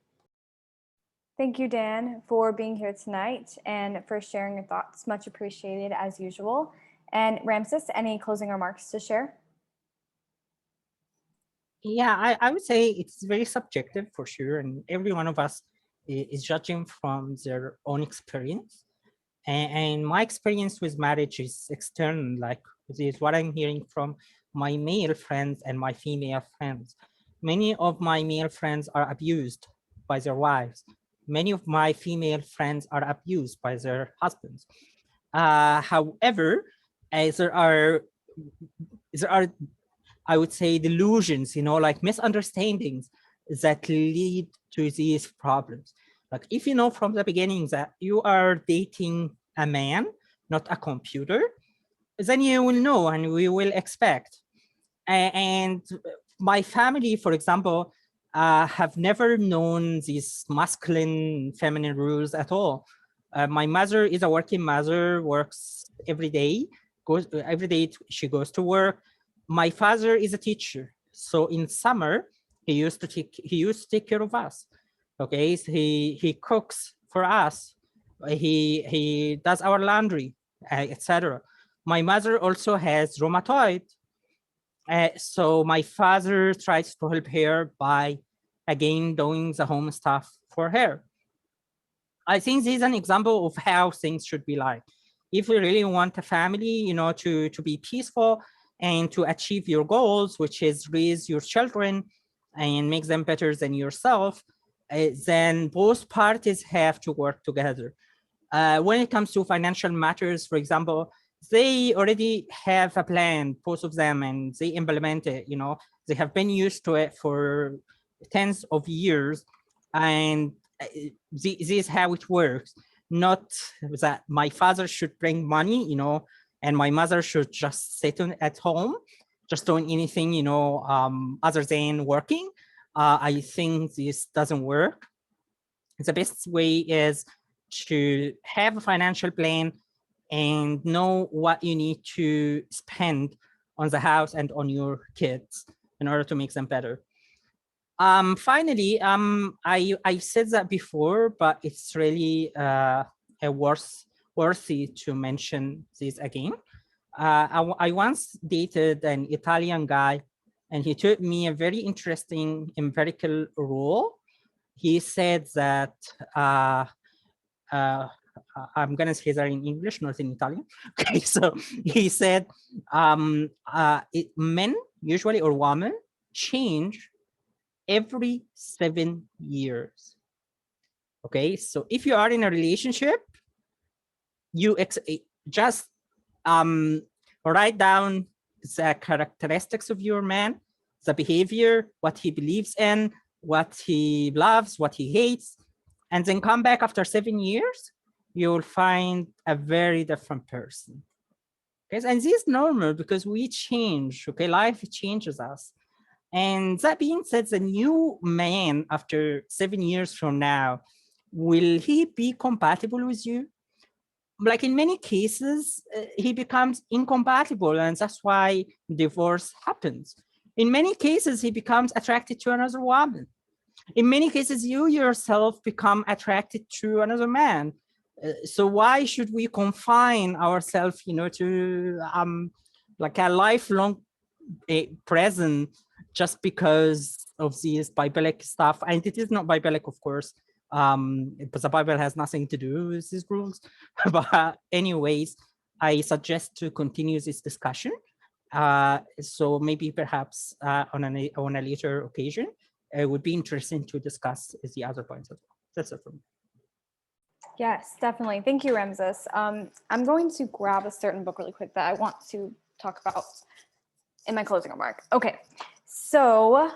Thank you, Dan, for being here tonight and for sharing your thoughts. Much appreciated as usual. And Ramses, any closing remarks to share? Yeah, I would say it's very subjective for sure. And every one of us is judging from their own experience. And my experience with marriage is external, like this is what I'm hearing from my male friends and my female friends. Many of my male friends are abused by their wives. Many of my female friends are abused by their husbands. However, there are, I would say, delusions, like misunderstandings that lead to these problems. Like if you know from the beginning that you are dating a man, not a computer, then you will know and we will expect. And my family, for example, have never known these masculine, feminine rules at all. My mother is a working mother, works every day, she goes to work. My father is a teacher, so in summer he used to take care of us. Okay, so he cooks for us, he does our laundry, etc. My mother also has rheumatoid. So my father tries to help her by, again, doing the home stuff for her. I think this is an example of how things should be like. If you really want a family, to be peaceful and to achieve your goals, which is raise your children and make them better than yourself, then both parties have to work together. When it comes to financial matters, for example, they already have a plan, both of them, and they implement it. They have been used to it for tens of years, and this is how it works. Not that my father should bring money, and my mother should just sit at home, just doing anything, other than working. I think this doesn't work. The best way is to have a financial plan and know what you need to spend on the house and on your kids in order to make them better. Finally, I said that before, but it's really worthy to mention this again. I once dated an Italian guy, and he told me a very interesting empirical rule. He said that I'm gonna say that in English, not in Italian. Okay, so he said men usually, or women, change every 7 years. Okay, so if you are in a relationship, you just write down the characteristics of your man, the behavior, what he believes in, what he loves, what he hates, and then come back after 7 years, you'll find a very different person. Okay, and this is normal because we change, okay? Life changes us. And that being said, the new man after 7 years from now, will he be compatible with you? Like in many cases, he becomes incompatible, and that's why divorce happens. In many cases, he becomes attracted to another woman. In many cases, you yourself become attracted to another man. So why should we confine ourselves, to like a lifelong present just because of these biblical stuff? And it is not biblical, of course, but the Bible has nothing to do with these rules. But anyways, I suggest to continue this discussion. So maybe perhaps on a later occasion, it would be interesting to discuss the other points as well. That's it from me. Yes, definitely. Thank you, Ramses. I'm going to grab a certain book really quick that I want to talk about in my closing remark. Okay, so,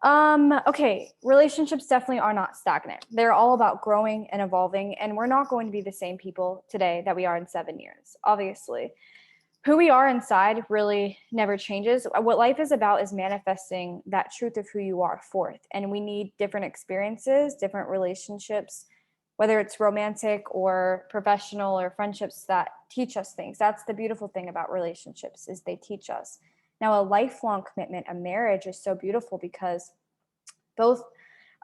okay, relationships definitely are not stagnant. They're all about growing and evolving, and we're not going to be the same people today that we are in 7 years, obviously. Who we are inside really never changes. What life is about is manifesting that truth of who you are forth. And we need different experiences, different relationships, whether it's romantic or professional or friendships that teach us things. That's the beautiful thing about relationships, is they teach us. Now, a lifelong commitment, a marriage, is so beautiful because both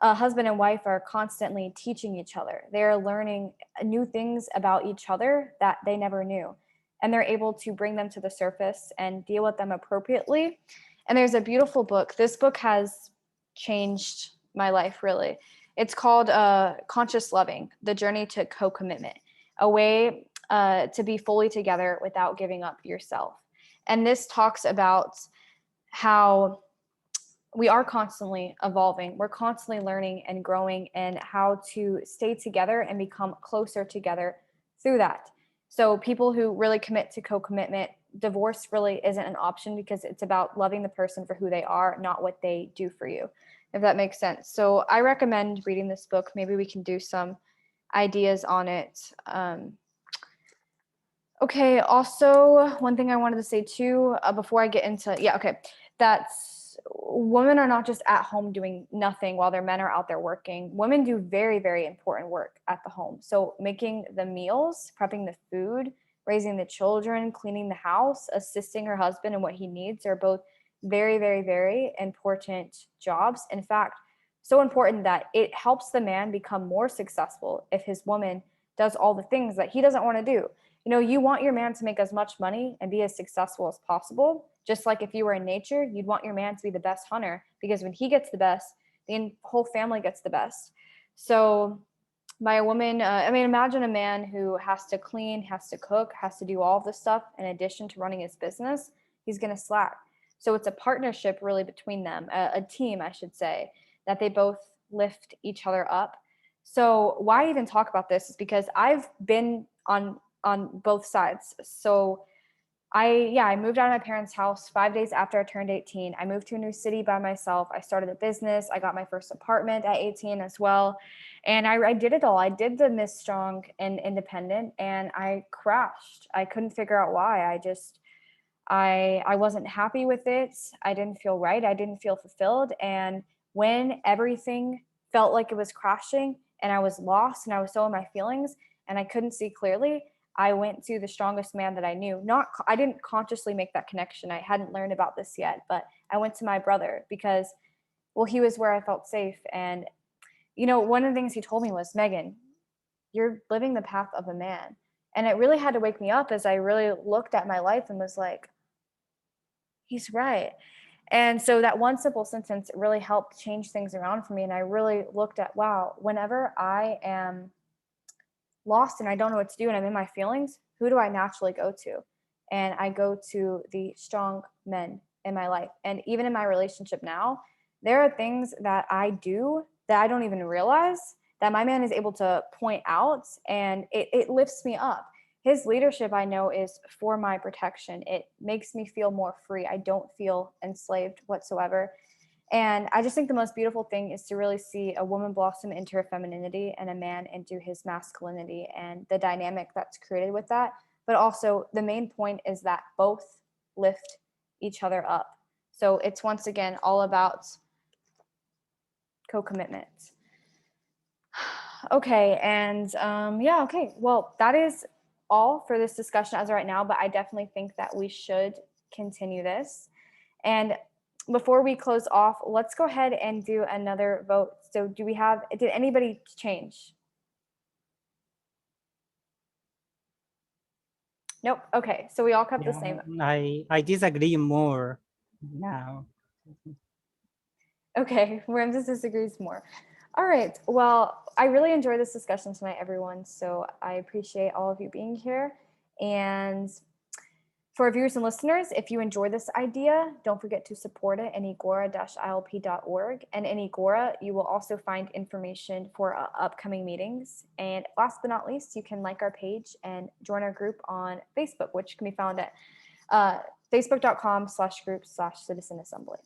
a husband and wife are constantly teaching each other. They're learning new things about each other that they never knew. And they're able to bring them to the surface and deal with them appropriately. And there's a beautiful book. This book has changed my life, really. It's called Conscious Loving, The Journey to Co-Commitment, a way to be fully together without giving up yourself. And this talks about how we are constantly evolving. We're constantly learning and growing and how to stay together and become closer together through that. So people who really commit to co-commitment, divorce really isn't an option because it's about loving the person for who they are, not what they do for you, if that makes sense. So I recommend reading this book. Maybe we can do some ideas on it. Okay, also one thing I wanted to say too, before I get into, that's women are not just at home doing nothing while their men are out there working. Women do very, very important work at the home. So making the meals, prepping the food, raising the children, cleaning the house, assisting her husband in what he needs are both very, very, very important jobs. In fact, so important that it helps the man become more successful if his woman does all the things that he doesn't want to do. You know, you want your man to make as much money and be as successful as possible. Just like if you were in nature, you'd want your man to be the best hunter because when he gets the best, the whole family gets the best. So by a woman, imagine a man who has to clean, has to cook, has to do all of this stuff in addition to running his business, he's going to slack. So it's a partnership really between them, a team, I should say, that they both lift each other up. So why even talk about this is because I've been on both sides. So I moved out of my parents' house 5 days after I turned 18. I moved to a new city by myself. I started a business. I got my first apartment at 18 as well. And I did it all. I did the Miss Strong and Independent, and I crashed. I couldn't figure out why. I wasn't happy with it. I didn't feel right. I didn't feel fulfilled. And when everything felt like it was crashing and I was lost and I was so in my feelings and I couldn't see clearly, I went to the strongest man that I knew. I didn't consciously make that connection. I hadn't learned about this yet, but I went to my brother because, well, he was where I felt safe. And, you know, one of the things he told me was, Megan, you're living the path of a man. And it really had to wake me up as I really looked at my life and was like, he's right. And so that one simple sentence really helped change things around for me. And I really looked at, wow, whenever I am lost and I don't know what to do and I'm in my feelings, who do I naturally go to? And I go to the strong men in my life. And even in my relationship now, there are things that I do that I don't even realize that my man is able to point out, and it lifts me up. His leadership, I know, is for my protection. It makes me feel more free. I don't feel enslaved whatsoever. And I just think the most beautiful thing is to really see a woman blossom into her femininity and a man into his masculinity and the dynamic that's created with that. But also the main point is that both lift each other up. So it's once again all about co-commitment. Okay, and okay. Well, that is all for this discussion as of right now, but I definitely think that we should continue this. And before we close off, let's go ahead and do another vote. So did anybody change? Nope. Okay, so we all kept the same. I disagree more now. Okay, Ramses disagrees more. All right, well, I really enjoyed this discussion tonight, everyone. So I appreciate all of you being here. And for our viewers and listeners, if you enjoy this idea, don't forget to support it in egora-ilp.org. And in Egora, you will also find information for upcoming meetings. And last but not least, you can like our page and join our group on Facebook, which can be found at facebook.com/group/Citizen Assembly.